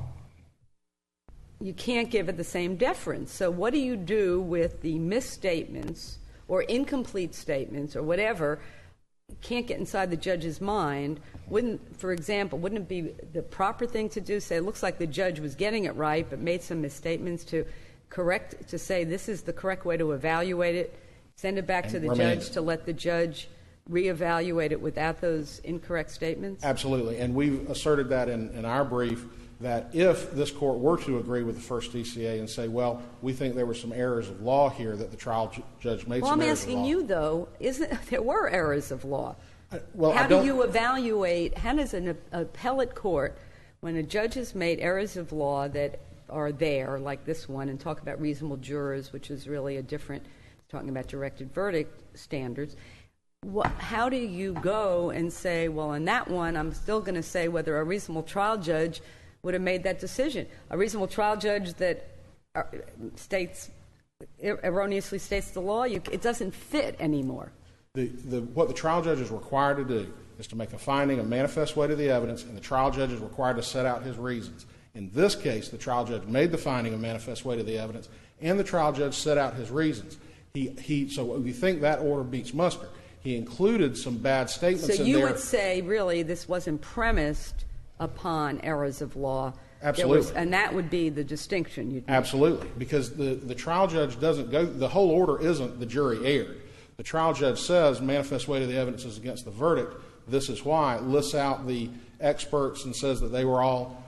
you can't give it the same deference. So what do you do with the misstatements or incomplete statements or whatever? Can't get inside the judge's mind. For example, wouldn't it be the proper thing to do, say, it looks like the judge was getting it right but made some misstatements, to say this is the correct way to evaluate it, send it back to the judge to let the judge reevaluate it without those incorrect statements? Absolutely, and we've asserted that in our brief, that if this court were to agree with the first DCA and say, well, we think there were some errors of law here, that the trial judge made some errors of law. Well, I'm asking you, though, there were errors of law. How do you evaluate, how does an appellate court, when a judge has made errors of law that are there, like this one, and talk about reasonable jurors, which is really a different, talking about directed verdict standards, how do you go and say, well, in that one, I'm still going to say whether a reasonable trial judge would have made that decision? A reasonable trial judge that erroneously states the law, it doesn't fit anymore. What the trial judge is required to do is to make a finding, a manifest way to the evidence, and the trial judge is required to set out his reasons. In this case, the trial judge made the finding, a manifest way to the evidence, and the trial judge set out his reasons. So we think that order beats muster. He included some bad statements in there. So you would say, really, this wasn't premised upon errors of law. Absolutely. And that would be the distinction you'd make. Absolutely, because the trial judge doesn't go, the whole order isn't the jury erred. The trial judge says manifest way to the evidence is against the verdict. This is why. It lists out the experts and says that they were all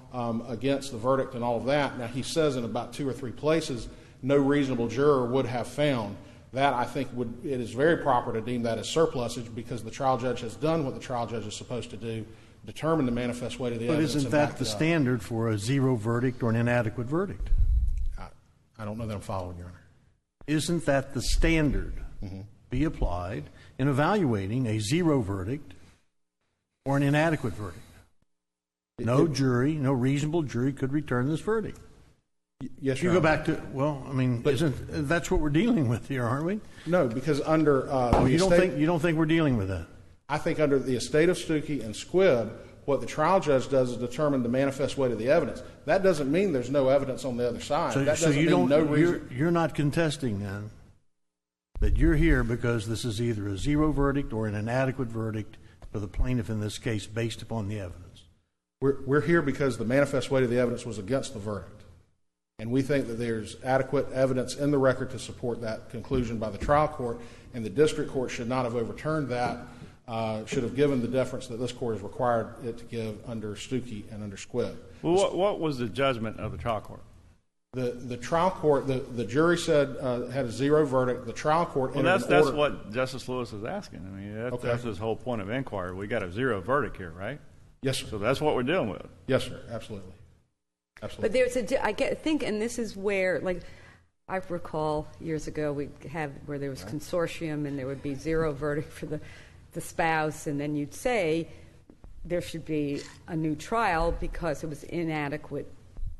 against the verdict and all of that. Now, he says in about 2 or 3 places no reasonable juror would have found. That, I think, it is very proper to deem that as surplusage, because the trial judge has done what the trial judge is supposed to do, determine the manifest way to the evidence. But isn't that the standard for a zero verdict or an inadequate verdict? I don't know that I'm following, Your Honor. Isn't that the standard be applied in evaluating a zero verdict or an inadequate verdict? No reasonable jury could return this verdict. Yes, you Your go Honor. back to, well, I mean, that's what we're dealing with here, aren't we? No, because under you don't think we're dealing with that? I think under the estate of Stuckey and Squibb, what the trial judge does is determine the manifest way to the evidence. That doesn't mean there's no evidence on the other side. That doesn't mean no reason. You're not contesting then that you're here because this is either a zero verdict or an inadequate verdict for the plaintiff in this case based upon the evidence. We're here because the manifest way to the evidence was against the verdict. And we think that there's adequate evidence in the record to support that conclusion by the trial court, and the district court should not have overturned that, should have given the deference that this court has required it to give under Stuckey and under Squibb. Well, what was the judgment of the trial court? The trial court, the jury said had a zero verdict. The trial court entered an order. That's what Justice Lewis is asking. I mean, that's his whole point of inquiry. We got a zero verdict here, right? Yes, sir. So that's what we're dealing with. Yes, sir. Absolutely. But there's I think, and this is where, like, I recall years ago where there was consortium and there would be zero verdict for the spouse, and then you'd say there should be a new trial because it was inadequate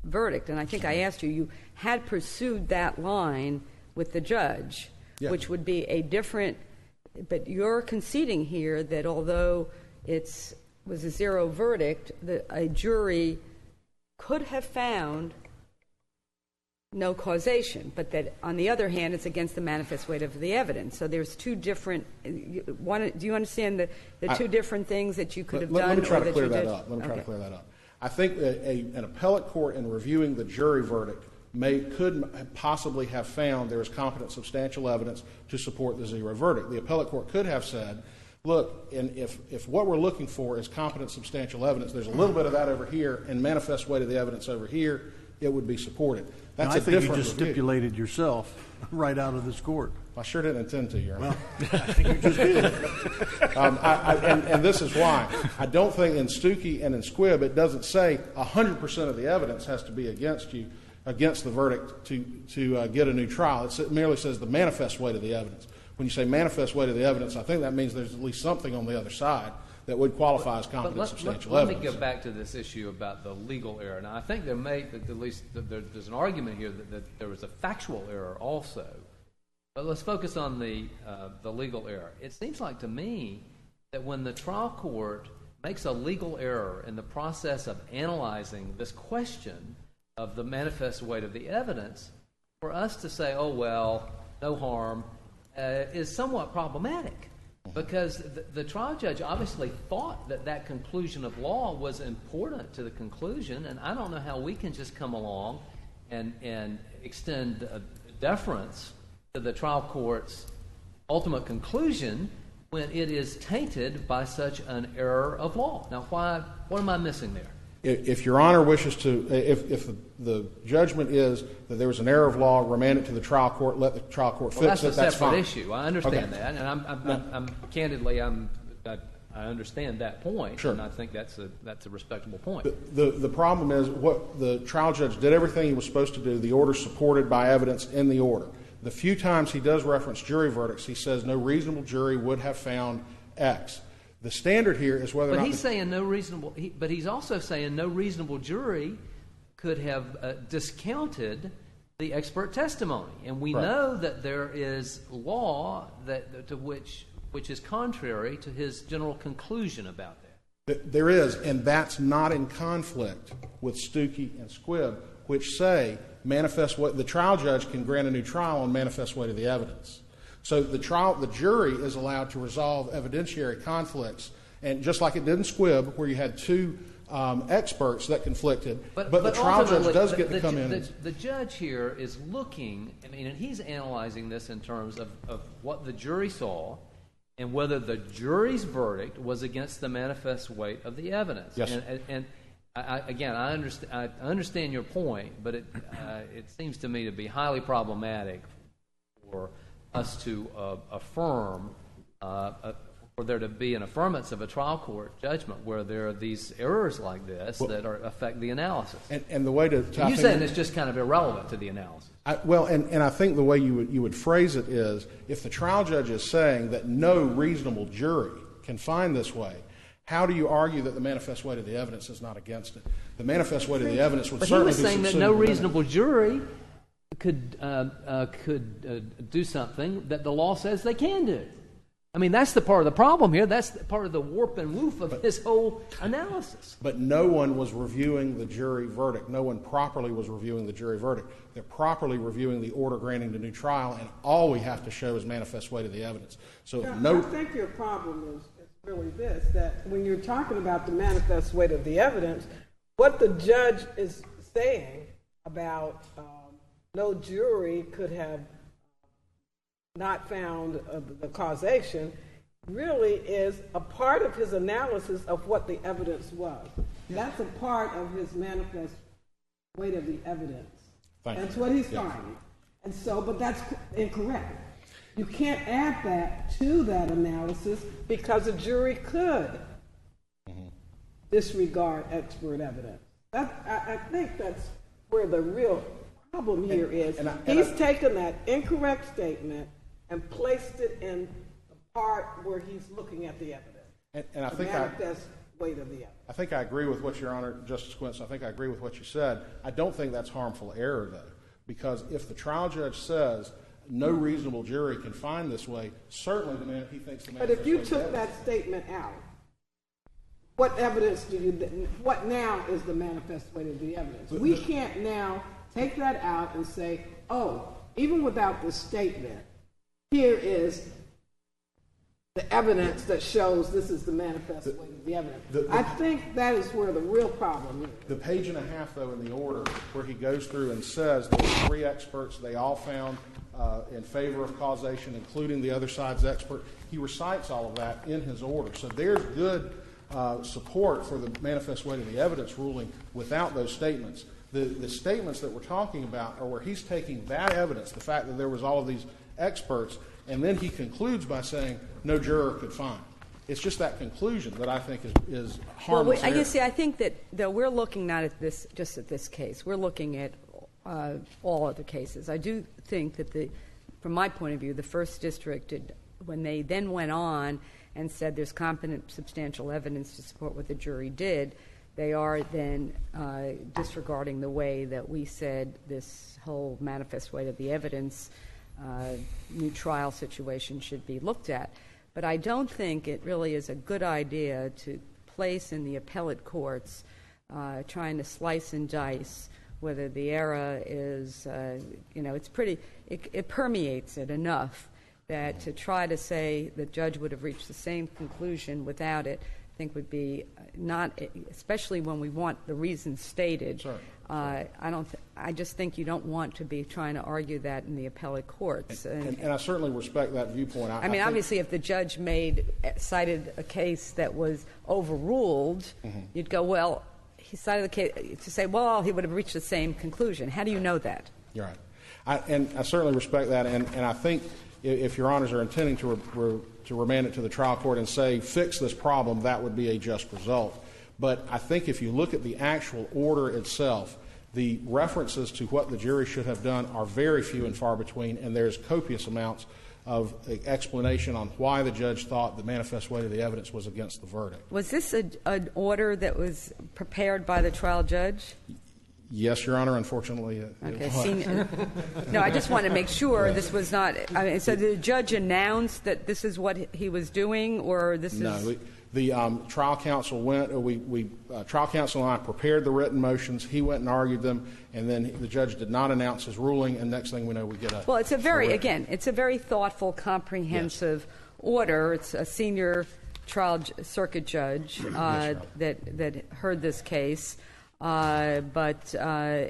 verdict. And I think I asked you had pursued that line with the judge, which would be a different, but you're conceding here that although it was a zero verdict, a jury could have found no causation, but that on the other hand, it's against the manifest weight of the evidence. So there's two different. Do you understand the two different things that you could have done? Let me try to clear that up. I think that an appellate court, in reviewing the jury verdict, could possibly have found there is competent substantial evidence to support the zero verdict. The appellate court could have said, look, and if what we're looking for is competent substantial evidence, there's a little bit of that over here, and manifest weight of the evidence over here, it would be supported. That's I think different you just review. Stipulated yourself right out of this court. I sure didn't intend to, Your Honor. Well, I think you just did. And this is why. I don't think in Stuckey and in Squibb it doesn't say 100% of the evidence has to be against you, against the verdict to get a new trial. It merely says the manifest weight of the evidence. When you say manifest weight of the evidence, I think that means there's at least something on the other side that would qualify as competent substantial evidence. Let me go back to this issue about the legal error. Now, I think there's an argument here that there was a factual error also. But let's focus on the legal error. It seems like to me that when the trial court makes a legal error in the process of analyzing this question of the manifest weight of the evidence, for us to say, oh, well, no harm, is somewhat problematic. Because the trial judge obviously thought that conclusion of law was important to the conclusion, and I don't know how we can just come along and extend deference to the trial court's ultimate conclusion when it is tainted by such an error of law. Now, what am I missing there? If Your Honor wishes to, if the judgment is that there was an error of law, remand it to the trial court, let the trial court fix it, that's fine. That's a separate issue. I understand that, and I understand that point, sure. And I think that's a respectable point. The problem is what the trial judge did everything he was supposed to do. The order supported by evidence in the order. The few times he does reference jury verdicts, he says no reasonable jury would have found X. The standard here is whether or not. But he's saying no reasonable. But he's also saying no reasonable jury could have discounted the expert testimony, and we know that there is law which is contrary to his general conclusion about that. There is, and that's not in conflict with Stuckey and Squibb, which say the trial judge can grant a new trial on manifest weight of the evidence. So the jury is allowed to resolve evidentiary conflicts, and just like it did in Squibb, where you had two experts that conflicted, but the trial judge does get to come in. The judge here is looking, and he's analyzing this in terms of what the jury saw and whether the jury's verdict was against the manifest weight of the evidence. Yes. And I understand your point, but it seems to me to be highly problematic for us to affirm, for there to be an affirmance of a trial court judgment where there are these errors like this that affect the analysis. And the way to you saying it's just kind of irrelevant to the analysis. And I think the way you would phrase it is, if the trial judge is saying that no reasonable jury can find this way, how do you argue that the manifest weight of the evidence is not against it? The manifest weight of the evidence would certainly be subsumed. But he was saying that no reasonable jury could do something that the law says they can do. I mean, that's the part of the problem here. That's part of the warp and woof of this whole analysis. But no one was reviewing the jury verdict. No one properly was reviewing the jury verdict. They're properly reviewing the order granting the new trial, and all we have to show is manifest weight of the evidence. So I think your problem is really this, that when you're talking about the manifest weight of the evidence, what the judge is saying about no jury could have not found the causation really is a part of his analysis of what the evidence was. That's a part of his manifest weight of the evidence. That's what he's finding. And so, but that's incorrect. You can't add that to that analysis because a jury could disregard expert evidence. I think that's where the real problem here is. He's taken that incorrect statement and placed it in the part where he's looking at the evidence. And I think weight of the evidence. I think I agree with what Your Honor, Justice Quince, I think I agree with what you said. I don't think that's harmful error, though, because if the trial judge says no reasonable jury can find this way, certainly he thinks the manifest weight of the evidence. But if you took that statement out what evidence what now is the manifest weight of the evidence? We can't now take that out and say, oh, even without the statement, here is the evidence that shows this is the manifest weight of the evidence. I think that is where the real problem is. The page and a half, though, in the order where he goes through and says there were 3 experts, they all found in favor of causation, including the other side's expert. He recites all of that in his order. So there's good support for the manifest weight of the evidence ruling without those statements. The statements that we're talking about are where he's taking that evidence, the fact that there was all of these experts, and then he concludes by saying no juror could find. It's just that conclusion that I think is harmless. Well, you see, I think that we're looking not at this just at this case. We're looking at all other cases. I do think that from my point of view, the First District did, when they then went on and said there's competent substantial evidence to support what the jury did, they are then disregarding the way that we said this whole manifest weight of the evidence new trial situation should be looked at. But I don't think it really is a good idea to place in the appellate courts trying to slice and dice whether the error is, it's pretty, it permeates it enough that to try to say the judge would have reached the same conclusion without it, I think would be not, especially when we want the reasons stated. Sure. I just think you don't want to be trying to argue that in the appellate courts. And I certainly respect that viewpoint. I mean, obviously, if the judge cited a case that was overruled, you'd go, well, he cited the case to say, well, he would have reached the same conclusion. How do you know that? You're right. And I certainly respect that. And I think if Your Honors are intending to remand it to the trial court and say, fix this problem, that would be a just result. But I think if you look at the actual order itself, the references to what the jury should have done are very few and far between, and there's copious amounts of explanation on why the judge thought the manifest weight of the evidence was against the verdict. Was this an order that was prepared by the trial judge? Yes, Your Honor, unfortunately. Okay. No, I just want to make sure this was not. I mean, so the judge announced that this is what he was doing, or this is. No, the trial counsel went. Trial counsel and I prepared the written motions. He went and argued them, and then the judge did not announce his ruling. And next thing we know, we get a. Well, it's a very thoughtful, comprehensive order. It's a senior trial circuit judge that heard this case. But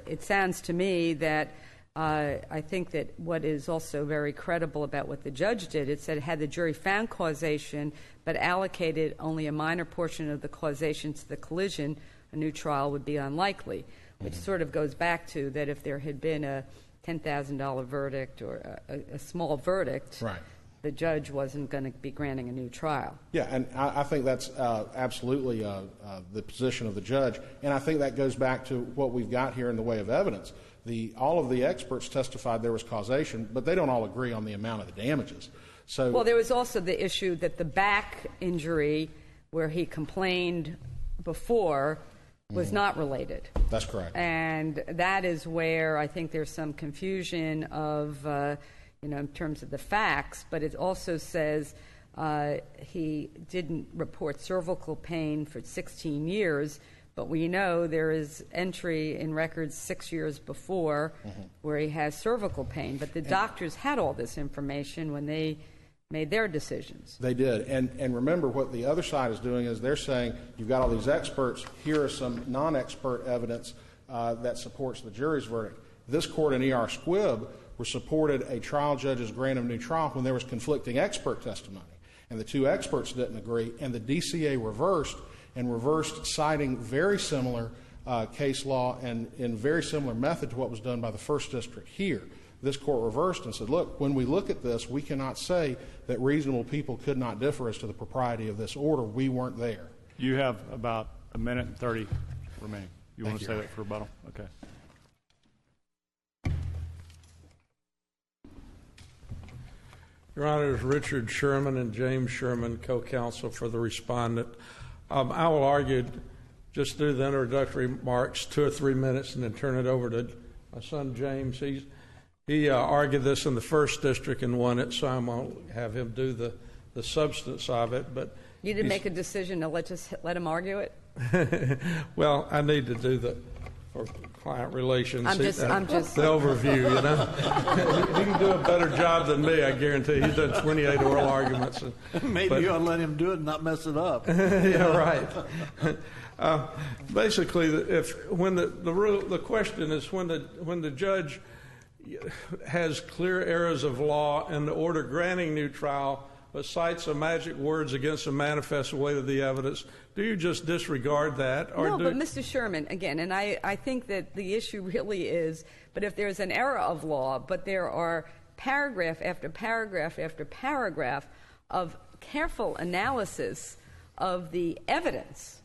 it sounds to me that I think that what is also very credible about what the judge did, it said had the jury found causation but allocated only a minor portion of the causation to the collision, a new trial would be unlikely, which sort of goes back to that if there had been a $10,000 verdict or a small verdict, right, the judge wasn't going to be granting a new trial. Yeah, and I think that's absolutely the position of the judge, and I think that goes back to what we've got here in the way of evidence. All of the experts testified there was causation, but they don't all agree on the amount of the damages. So, well, there was also the issue that the back injury where he complained before was not related. That's correct. And that is where I think there's some confusion of in terms of the facts, but it also says he didn't report cervical pain for 16 years, but we know there is entry in records 6 years before where he has cervical pain. But the doctors had all this information when they made their decisions. They did. And remember, what the other side is doing is they're saying, you've got all these experts, here is some non-expert evidence that supports the jury's verdict. This court in E.R. Squibb supported a trial judge's grant of new trial when there was conflicting expert testimony. And the two experts didn't agree, and the DCA reversed, citing very similar case law and in very similar method to what was done by the First District here. This court reversed and said, look, when we look at this, we cannot say that reasonable people could not differ as to the propriety of this order. We weren't there. You have about a minute and 30 remaining. You want to say that for rebuttal? Okay. Your Honor, Richard Sherman and James Sherman, co-counsel for the respondent. I will argue, just do the introductory remarks, 2 or 3 minutes, and then turn it over to my son James. He argued this in the First District and won it, so I'm going to have him do the substance of it. But You didn't make a decision to let him argue it? Well, I need to do the for client relations. I'm just the overview. You know, he can do a better job than me. I guarantee. He's done 28 oral arguments. Maybe you ought to let him do it and not mess it up. Yeah, right. Basically, when the question is when the judge has clear errors of law in the order granting new trial, but cites some magic words against the manifest weight of the evidence, do you just disregard that? Or no, but Mr. Sherman, again, and I think that the issue really is, but if there's an error of law, but there are paragraph after paragraph after paragraph of careful analysis of the evidence,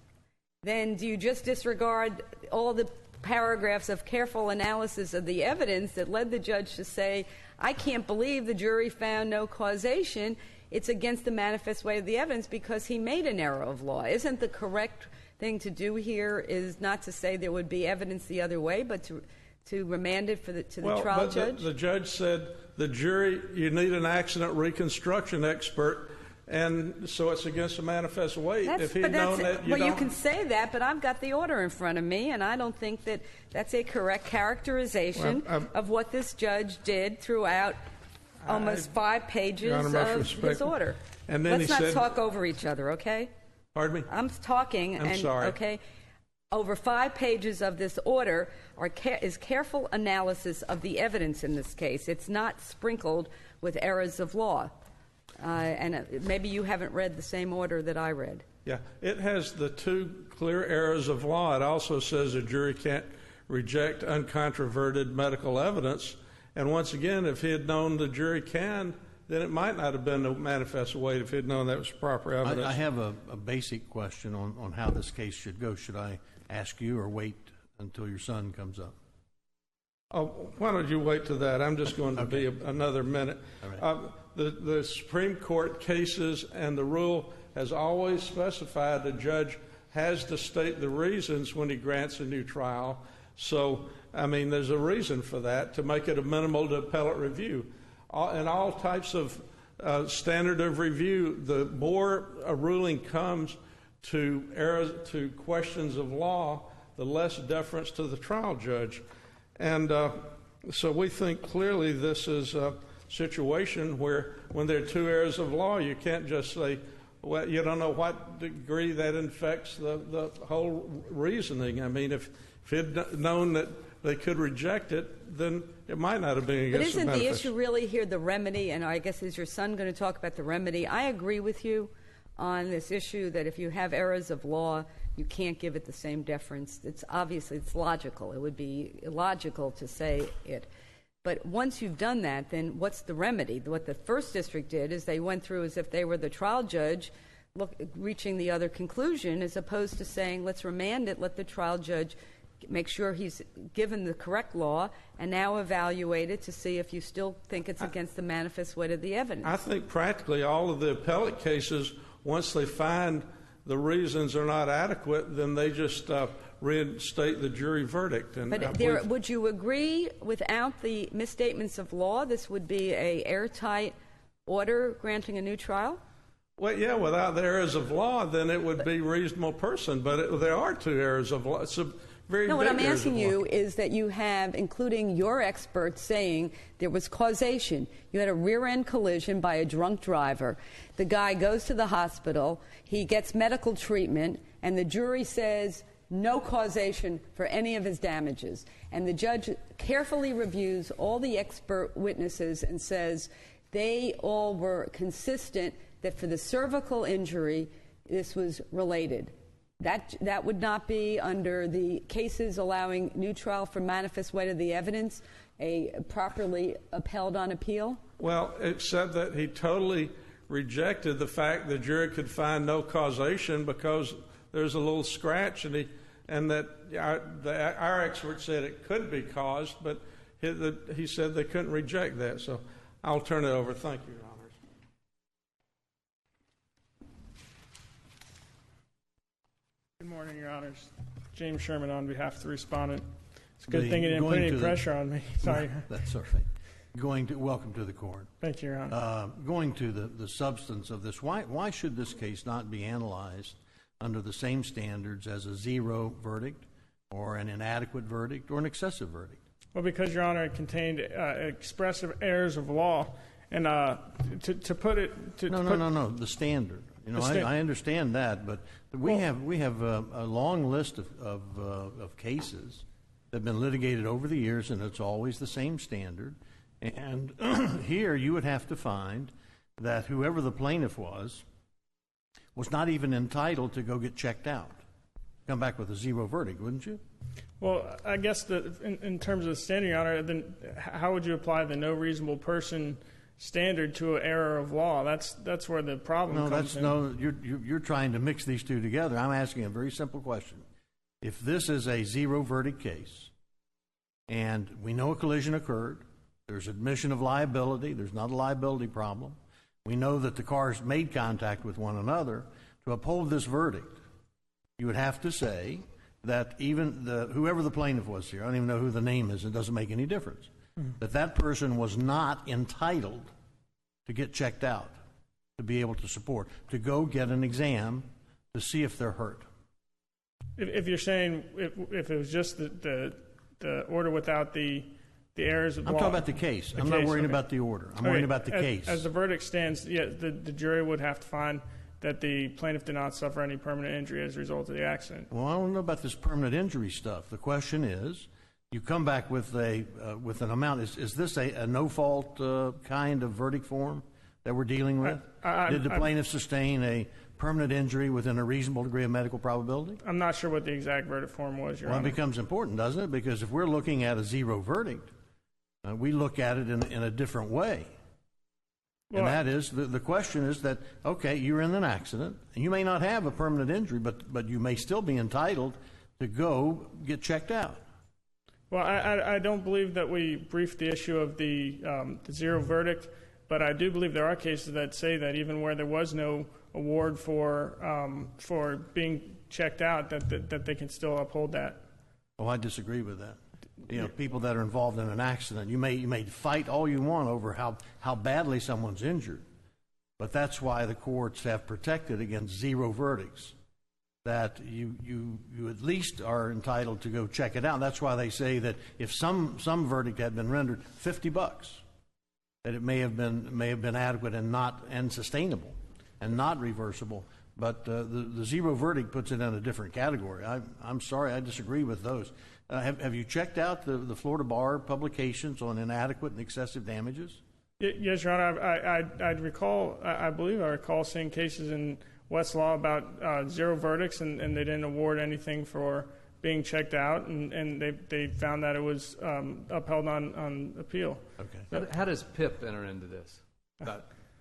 then do you just disregard all the paragraphs of careful analysis of the evidence that led the judge to say, I can't believe the jury found no causation? It's against the manifest way of the evidence because he made an error of law. Isn't the correct thing to do here is not to say there would be evidence the other way, but to remand it to the trial judge? The judge said the jury, you need an accident reconstruction expert, and so it's against the manifest weight. If he'd known that, you can say that, but I've got the order in front of me, and I don't think that that's a correct characterization of what this judge did throughout almost 5 pages of his order. And then Let's not talk over each other, okay? Pardon me? I'm talking. I'm sorry. Okay. Over 5 pages of this order is careful analysis of the evidence in this case. It's not sprinkled with errors of law. And maybe you haven't read the same order that I read. Yeah, it has the 2 clear errors of law. It also says a jury can't reject uncontroverted medical evidence. And once again, if he had known the jury can, then it might not have been a manifest weight if he had known that was proper evidence. I have a basic question on how this case should go. Should I ask you or wait until your son comes up? Oh, why don't you wait to that? I'm just going to be another minute. All right. The Supreme Court cases and the rule has always specified the judge has to state the reasons when he grants a new trial. So, I mean, there's a reason for that, to make it amenable to appellate review. In all types of standard of review, the more a ruling comes to errors, to questions of law, the less deference to the trial judge. And so we think clearly this is a situation where when there are 2 errors of law, you can't just say, well, you don't know what degree that infects the whole reasoning. I mean, if he'd known that they could reject it, then it might not have been against the manifest. But isn't the issue really here the remedy? And I guess is your son going to talk about the remedy? I agree with you on this issue that if you have errors of law, you can't give it the same deference. It's logical. It would be illogical to say it. But once you've done that, then what's the remedy? What the First District did is they went through as if they were the trial judge, reaching the other conclusion, as opposed to saying, let's remand it, let the trial judge make sure he's given the correct law, and now evaluate it to see if you still think it's against the manifest weight of the evidence. I think practically all of the appellate cases, once they find the reasons are not adequate, then they just reinstate the jury verdict. And but would you agree, without the misstatements of law, this would be a airtight order granting a new trial? Well, yeah, without the errors of law, then it would be reasonable person. But there are 2 errors of law. It's a very No, big what I'm errors asking of you law. is that you have, including your experts, saying there was causation. You had a rear-end collision by a drunk driver. The guy goes to the hospital. He gets medical treatment, and the jury says no causation for any of his damages. And the judge carefully reviews all the expert witnesses and says they all were consistent that for the cervical injury, this was related. That would not be, under the cases allowing new trial for manifest weight of the evidence, a properly upheld on appeal? Well, it said that he totally rejected the fact the jury could find no causation because there's a little scratch, and that our expert said it could be caused, but he said they couldn't reject that. So I'll turn it over. Thank you, Your Honors. Good morning, Your Honors. James Sherman on behalf of the respondent. It's a good thing you didn't put any pressure on me. Sorry. That's all right. Welcome to the court. Thank you, Your Honor. Going to the substance of this, why should this case not be analyzed under the same standards as a zero verdict or an inadequate verdict or an excessive verdict? Well, because, Your Honor, it contained expressive errors of law. And to put it... No, the standard. I understand that, but we have a long list of cases that have been litigated over the years, and it's always the same standard. And here you would have to find that whoever the plaintiff was not even entitled to go get checked out. Come back with a zero verdict, wouldn't you? Well, I guess in terms of the standard, Your Honor, then how would you apply the no reasonable person standard to an error of law? That's where the problem comes in. You're trying to mix these two together. I'm asking a very simple question. If this is a zero verdict case, and we know a collision occurred, there's admission of liability, there's not a liability problem, we know that the cars made contact with one another, to uphold this verdict, you would have to say that even whoever the plaintiff was here, I don't even know who the name is, it doesn't make any difference, that person was not entitled to get checked out, to be able to support, to go get an exam to see if they're hurt. If you're saying if it was just the order without the errors of law. I'm talking about the case. I'm not worrying about the order. I'm worrying about the case. As the verdict stands, the jury would have to find that the plaintiff did not suffer any permanent injury as a result of the accident. Well, I don't know about this permanent injury stuff. The question is, you come back with an amount. Is this a no-fault kind of verdict form that we're dealing with? Did the plaintiff sustain a permanent injury within a reasonable degree of medical probability? I'm not sure what the exact verdict form was, Your Honor. Well, it becomes important, doesn't it? Because if we're looking at a zero verdict, we look at it in a different way. Well, and that is, the question is that, okay, you're in an accident, and you may not have a permanent injury, but you may still be entitled to go get checked out. Well, I don't believe that we briefed the issue of the zero verdict, but I do believe there are cases that say that even where there was no award for being checked out, that they can still uphold that. Oh, I disagree with that. People that are involved in an accident, you may fight all you want over how badly someone's injured, but that's why the courts have protected against zero verdicts, that you at least are entitled to go check it out. That's why they say that if some verdict had been rendered $50, that it may have been adequate and sustainable and not reversible. But the zero verdict puts it in a different category. I'm sorry, I disagree with those. Have you checked out the Florida Bar publications on inadequate and excessive damages? Yes, Your Honor. I believe I recall seeing cases in Westlaw about zero verdicts, and they didn't award anything for being checked out, and they found that it was upheld on appeal. Okay. How does PIP enter into this?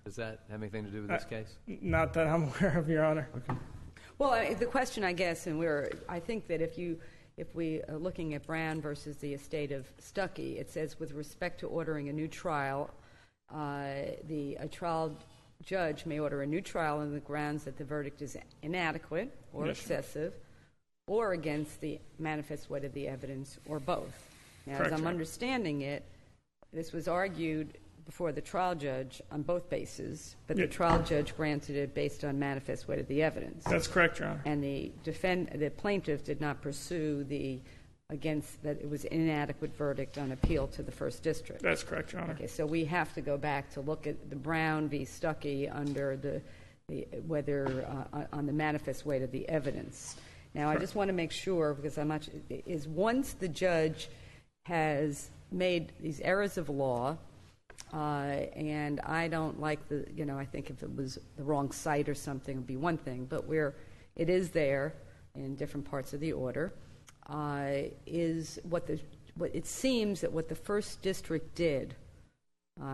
Does that have anything to do with this case? Not that I'm aware of, Your Honor. Okay. Well, the question, I guess, I think that if we are looking at Brown versus the estate of Stuckey, it says with respect to ordering a new trial, a trial judge may order a new trial on the grounds that the verdict is inadequate or excessive, or against the manifest weight of the evidence, or both. Now, Correct, as I'm understanding it, this was argued before the trial judge on both bases, but the trial judge granted it based on manifest weight of the evidence. That's correct, Your Honor. And the plaintiff did not pursue that it was an inadequate verdict on appeal to the First District. That's correct, Your Honor. Okay, so we have to go back to look at the Brown v. Stuckey under whether on the manifest weight of the evidence. Now, I just want to make sure, because once the judge has made these errors of law, and I don't like I think if it was the wrong site or something, it would be one thing, but where it is there in different parts of the order, is what it seems that what the First District did,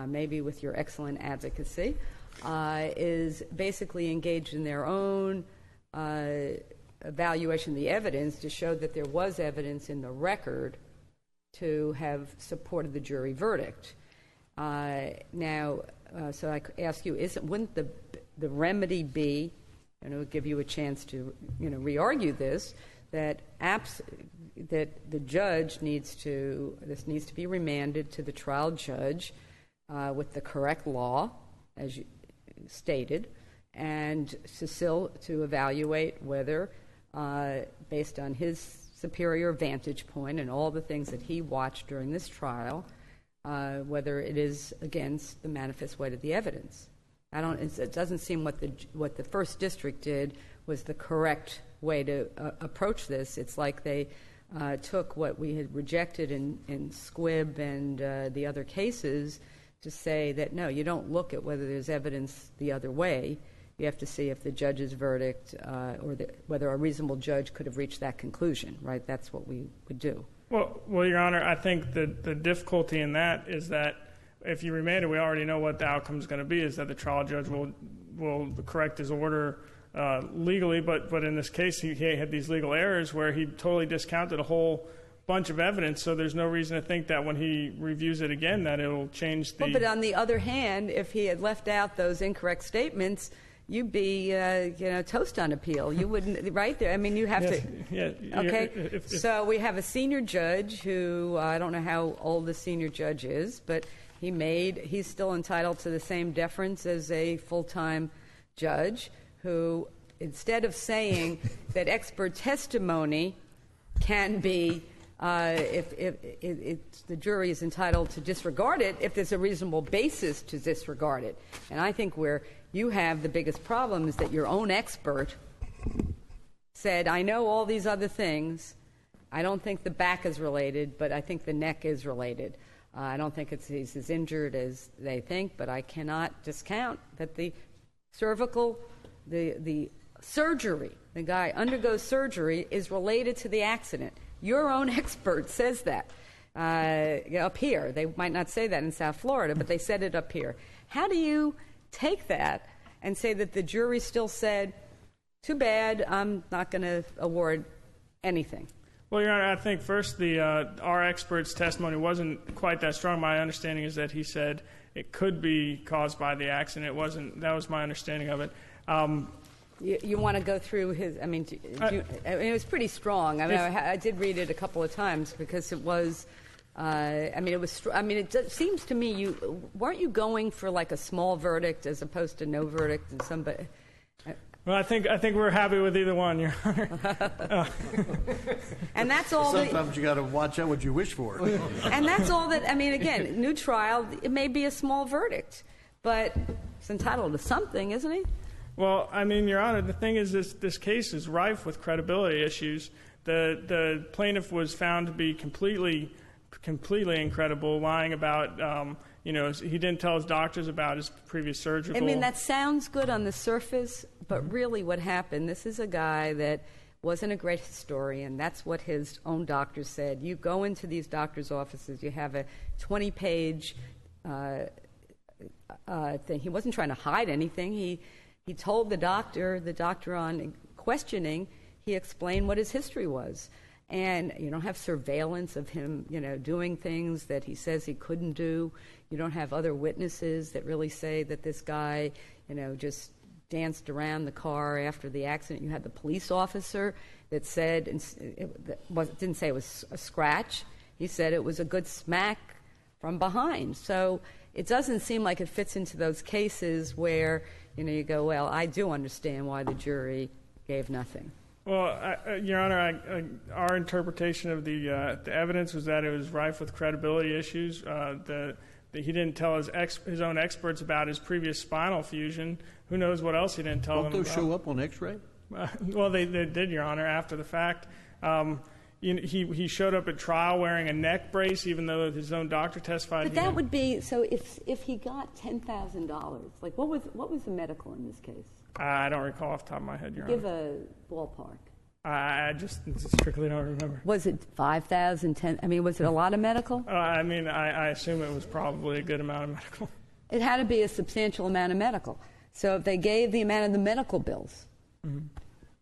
maybe with your excellent advocacy, is basically engaged in their own evaluation of the evidence to show that there was evidence in the record to have supported the jury verdict. Now, so I ask you, wouldn't the remedy be, and it would give you a chance to re-argue this, that the judge needs to be remanded to the trial judge with the correct law, as you stated, and to evaluate whether, based on his superior vantage point and all the things that he watched during this trial, whether it is against the manifest weight of the evidence. It doesn't seem what the first district did was the correct way to approach this. It's like they took what we had rejected in Squibb and the other cases to say that, no, you don't look at whether there's evidence the other way. You have to see if the judge's verdict or whether a reasonable judge could have reached that conclusion, right? That's what we would do. Well, Your Honor, I think the difficulty in that is that if you remand it, we already know what the outcome is going to be, is that the trial judge will correct his order legally, but in this case, he had these legal errors where he totally discounted a whole bunch of evidence, so there's no reason to think that when he reviews it again that it'll change the... Well, but on the other hand, if he had left out those incorrect statements, you'd be, toast on appeal. You wouldn't, right there. I mean, you have to. Yeah, okay. So we have a senior judge who I don't know how old the senior judge is, but he's still entitled to the same deference as a full-time judge who, instead of saying that expert testimony can be, if the jury is entitled to disregard it, if there's a reasonable basis to disregard it. And I think where you have the biggest problem is that your own expert said, I know all these other things. I don't think the back is related, but I think the neck is related. I don't think he's as injured as they think, but I cannot discount that the cervical, the surgery, the guy undergoes surgery, is related to the accident. Your own expert says that up here. They might not say that in South Florida, but they said it up here. How do you take that and say that the jury still said, too bad, I'm not going to award anything? Well, Your Honor, I think first our expert's testimony wasn't quite that strong. My understanding is that he said it could be caused by the accident. It wasn't. That was my understanding of it. You want to go through his? I mean, it was pretty strong. I mean, I did read it a couple of times because it was. It was. It seems to me weren't you going for like a small verdict as opposed to no verdict, and somebody. Well, I think we're happy with either one, Your Honor. And that's all. Sometimes you got to watch out what you wish for. And that's all that. I mean, again, new trial. It may be a small verdict, but it's entitled to something, isn't it? Well, I mean, Your Honor, the thing is, this case is rife with credibility issues. The plaintiff was found to be completely incredible, lying about. He didn't tell his doctors about his previous surgical. I mean, that sounds good on the surface, but really what happened, this is a guy that wasn't a great historian. That's what his own doctor said. You go into these doctors' offices, you have a 20-page thing. He wasn't trying to hide anything. He told the doctor on questioning, he explained what his history was. And you don't have surveillance of him, doing things that he says he couldn't do. You don't have other witnesses that really say that this guy, just danced around the car after the accident. You had the police officer that said, didn't say it was a scratch. He said it was a good smack from behind. So it doesn't seem like it fits into those cases where, you go, well, I do understand why the jury gave nothing. Well, Your Honor, our interpretation of the evidence was that it was rife with credibility issues. That he didn't tell his own experts about his previous spinal fusion. Who knows what else he didn't tell them about? Don't those show up on X-ray? Well, they did, Your Honor, after the fact. He showed up at trial wearing a neck brace, even though his own doctor testified. But that would be so. If he got $10,000, like what was the medical in this case? I don't recall off the top of my head, Your Honor. Give a ballpark. I just strictly don't remember. Was it 5,000, 10? I mean, was it a lot of medical? I assume it was probably a good amount of medical. It had to be a substantial amount of medical. So if they gave the amount of the medical bills,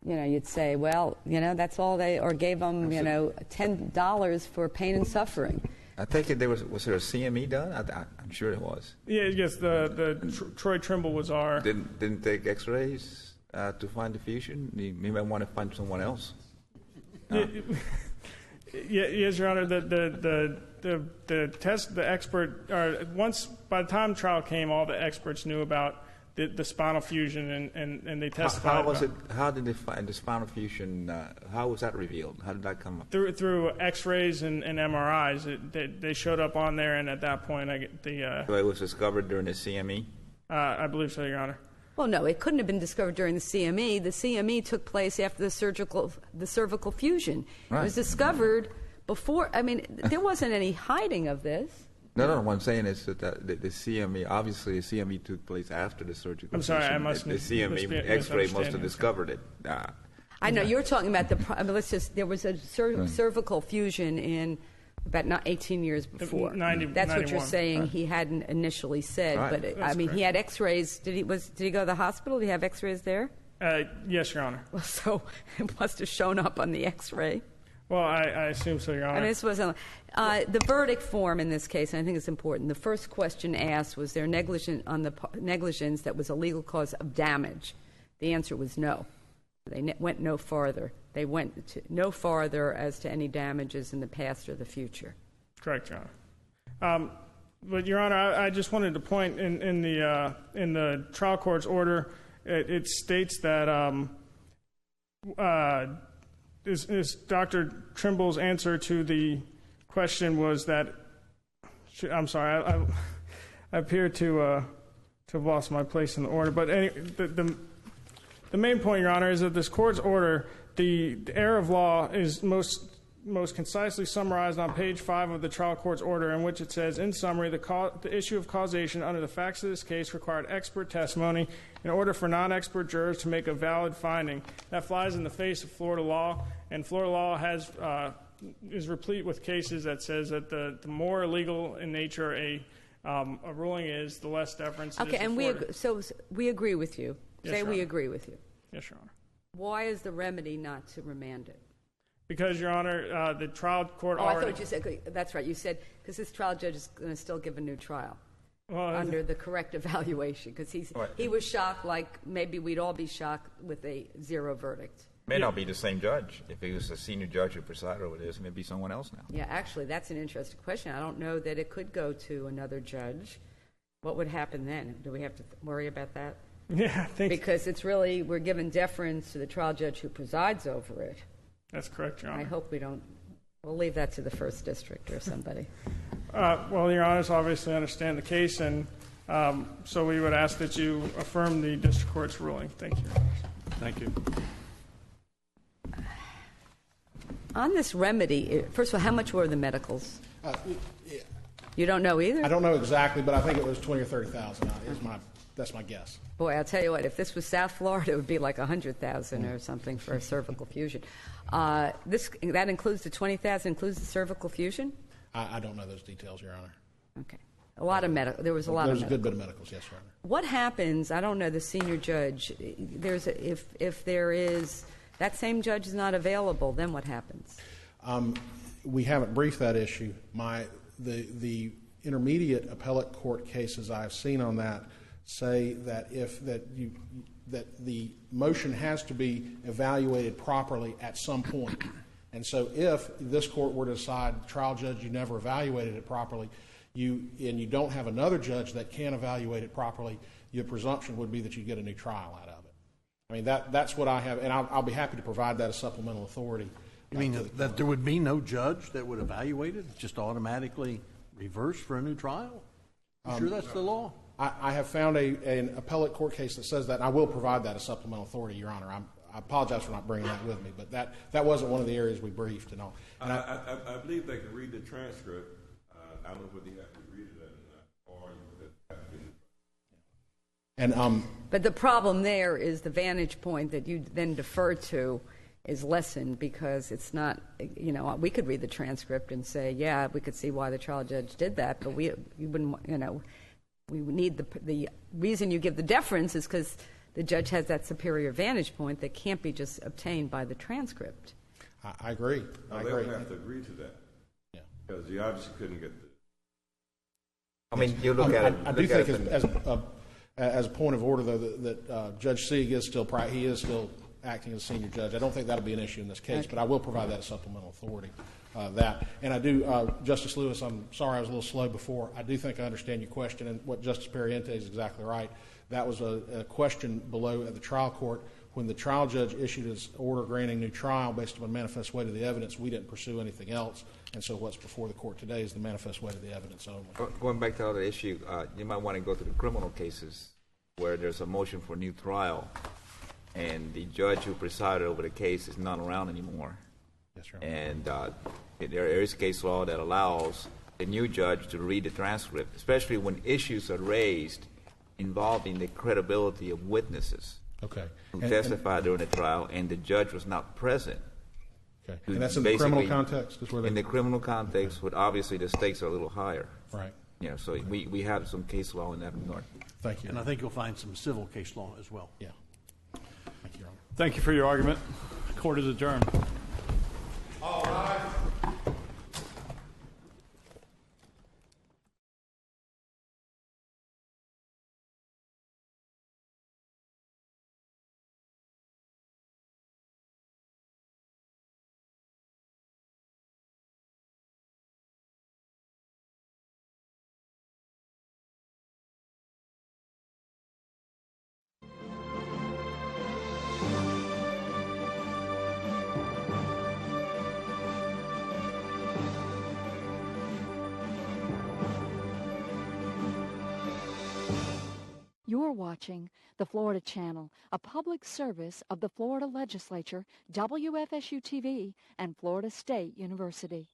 you'd say, well, that's all they, or gave them, $10 for pain and suffering. I take it was there a CME done? I'm sure it was. Yeah, yes. Troy Trimble was our. Didn't take X-rays to find the fusion. He might want to find someone else. Yes, Your Honor. the expert, or once by the time trial came, all the experts knew about the spinal fusion, and they testified. How did they find the spinal fusion? How was that revealed? How did that come up? Through X-rays and MRIs. They showed up on there, and at that point, So it was discovered during the CME. I believe so, Your Honor. Well, no, it couldn't have been discovered during the CME. The CME took place after the cervical fusion. Right. It was discovered before. I mean, there wasn't any hiding of this. No. What I'm saying is that the CME, obviously, the CME took place after the surgical. I'm sorry, fusion. I must. The CME X-ray must have discovered it. I know you're talking about there was a cervical fusion in about 18 years before. 90, That's 91. what you're saying. Right. He hadn't initially said, right. But I mean, correct. He had X-rays. Did he go to the hospital? Did he have X-rays there? Yes, Your Honor. Well, so it must have shown up on the X-ray. Well, I assume so, Your Honor. I mean, this wasn't the verdict form in this case. And I think it's important. The first question asked was there negligence that was a legal cause of damage. The answer was no. They went no farther. They went no farther as to any damages in the past or the future. Correct, Your Honor. But Your Honor, I just wanted to point in the trial court's order, it states that is Dr. Trimble's answer to the question was that. I'm sorry, I appear to have lost my place in the order. But the main point, Your Honor, is that this court's order, the error of law is most concisely summarized on page 5 of the trial court's order, in which it says, in summary, the issue of causation under the facts of this case required expert testimony in order for non-expert jurors to make a valid finding. That flies in the face of Florida law, and Florida law is replete with cases that says that the more illegal in nature a ruling is, the less deference. Okay, and we agree with you. Yes, Say Your we Honor. agree with you. Yes, Your Honor. Why is the remedy not to remand it? Because, Your Honor, the trial court I already. thought you said that's right. You said because this trial judge is going to still give a new trial under the correct evaluation because he was shocked, like maybe we'd all be shocked with a 0 verdict. May not be the same judge. If he was a senior judge who presided over this, it may be someone else now. Yeah, actually, that's an interesting question. I don't know that it could go to another judge. What would happen then? Do we have to worry about that? Yeah, I think because it's really we're giving deference to the trial judge who presides over it. That's correct, Your Honor. I hope we don't. We'll leave that to the first district or somebody. Well, Your Honor, obviously understand the case, and so we would ask that you affirm the district court's ruling. Thank you. Thank you. On this remedy, first of all, how much were the medicals? Yeah. You don't know either? I don't know exactly, but I think it was $20,000 or $30,000. That's my guess. Boy, I'll tell you what. If this was South Florida, it would be like $100,000 or something for a cervical fusion. That includes the $20,000. Includes the cervical fusion. I don't know those details, Your Honor. Okay. A lot of medical. There was a lot of. There's a good bit of medicals, yes, Your Honor. What happens? I don't know. The senior judge. If there is that same judge is not available, then what happens? We haven't briefed that issue. The intermediate appellate court cases I've seen on that say that that the motion has to be evaluated properly at some point. And so if this court were to decide, trial judge, you never evaluated it properly, and you don't have another judge that can evaluate it properly, your presumption would be that you get a new trial out of it. I mean, that's what I have, and I'll be happy to provide that as supplemental authority. You mean that there would be no judge that would evaluate it, just automatically reverse for a new trial? You sure that's the law? I have found an appellate court case that says that, and I will provide that as supplemental authority, Your Honor. I apologize for not bringing that with me, but that wasn't one of the areas we briefed and all. And I believe they can read the transcript. I don't know whether you have to read it or not, or you have to. And but the problem there is the vantage point that you then defer to is lessened because it's not. We could read the transcript and say, yeah, we could see why the trial judge did that, but you wouldn't. We need the reason you give the deference is because the judge has that superior vantage point that can't be just obtained by the transcript. I agree. They would have to agree to that. Yeah. Because you obviously couldn't get the. I mean, you look at it. I do think as a point of order, though, that Judge Sieg is still acting as a senior judge. I don't think that'll be an issue in this case, but I will provide that supplemental authority. And I do, Justice Lewis, I'm sorry I was a little slow before. I do think I understand your question, and what Justice Pariente is exactly right. That was a question below at the trial court. When the trial judge issued his order granting new trial based upon manifest weight of the evidence, we didn't pursue anything else. And so what's before the court today is the manifest weight of the evidence only. Going back to the other issue, you might want to go to the criminal cases where there's a motion for new trial and the judge who presided over the case is not around anymore. Yes, sir. And there is case law that allows the new judge to read the transcript, especially when issues are raised involving the credibility of witnesses who testified during the trial, and the judge was not present. Okay. And that's in the criminal context? In the criminal context, but obviously the stakes are a little higher. Right. Yeah, so we have some case law in that regard. Thank you. And I think you'll find some civil case law as well. Yeah. Thank you, Your Honor. Thank you for your argument. Court is adjourned. All right. You're watching the Florida Channel, a public service of the Florida Legislature, WFSU-TV, and Florida State University.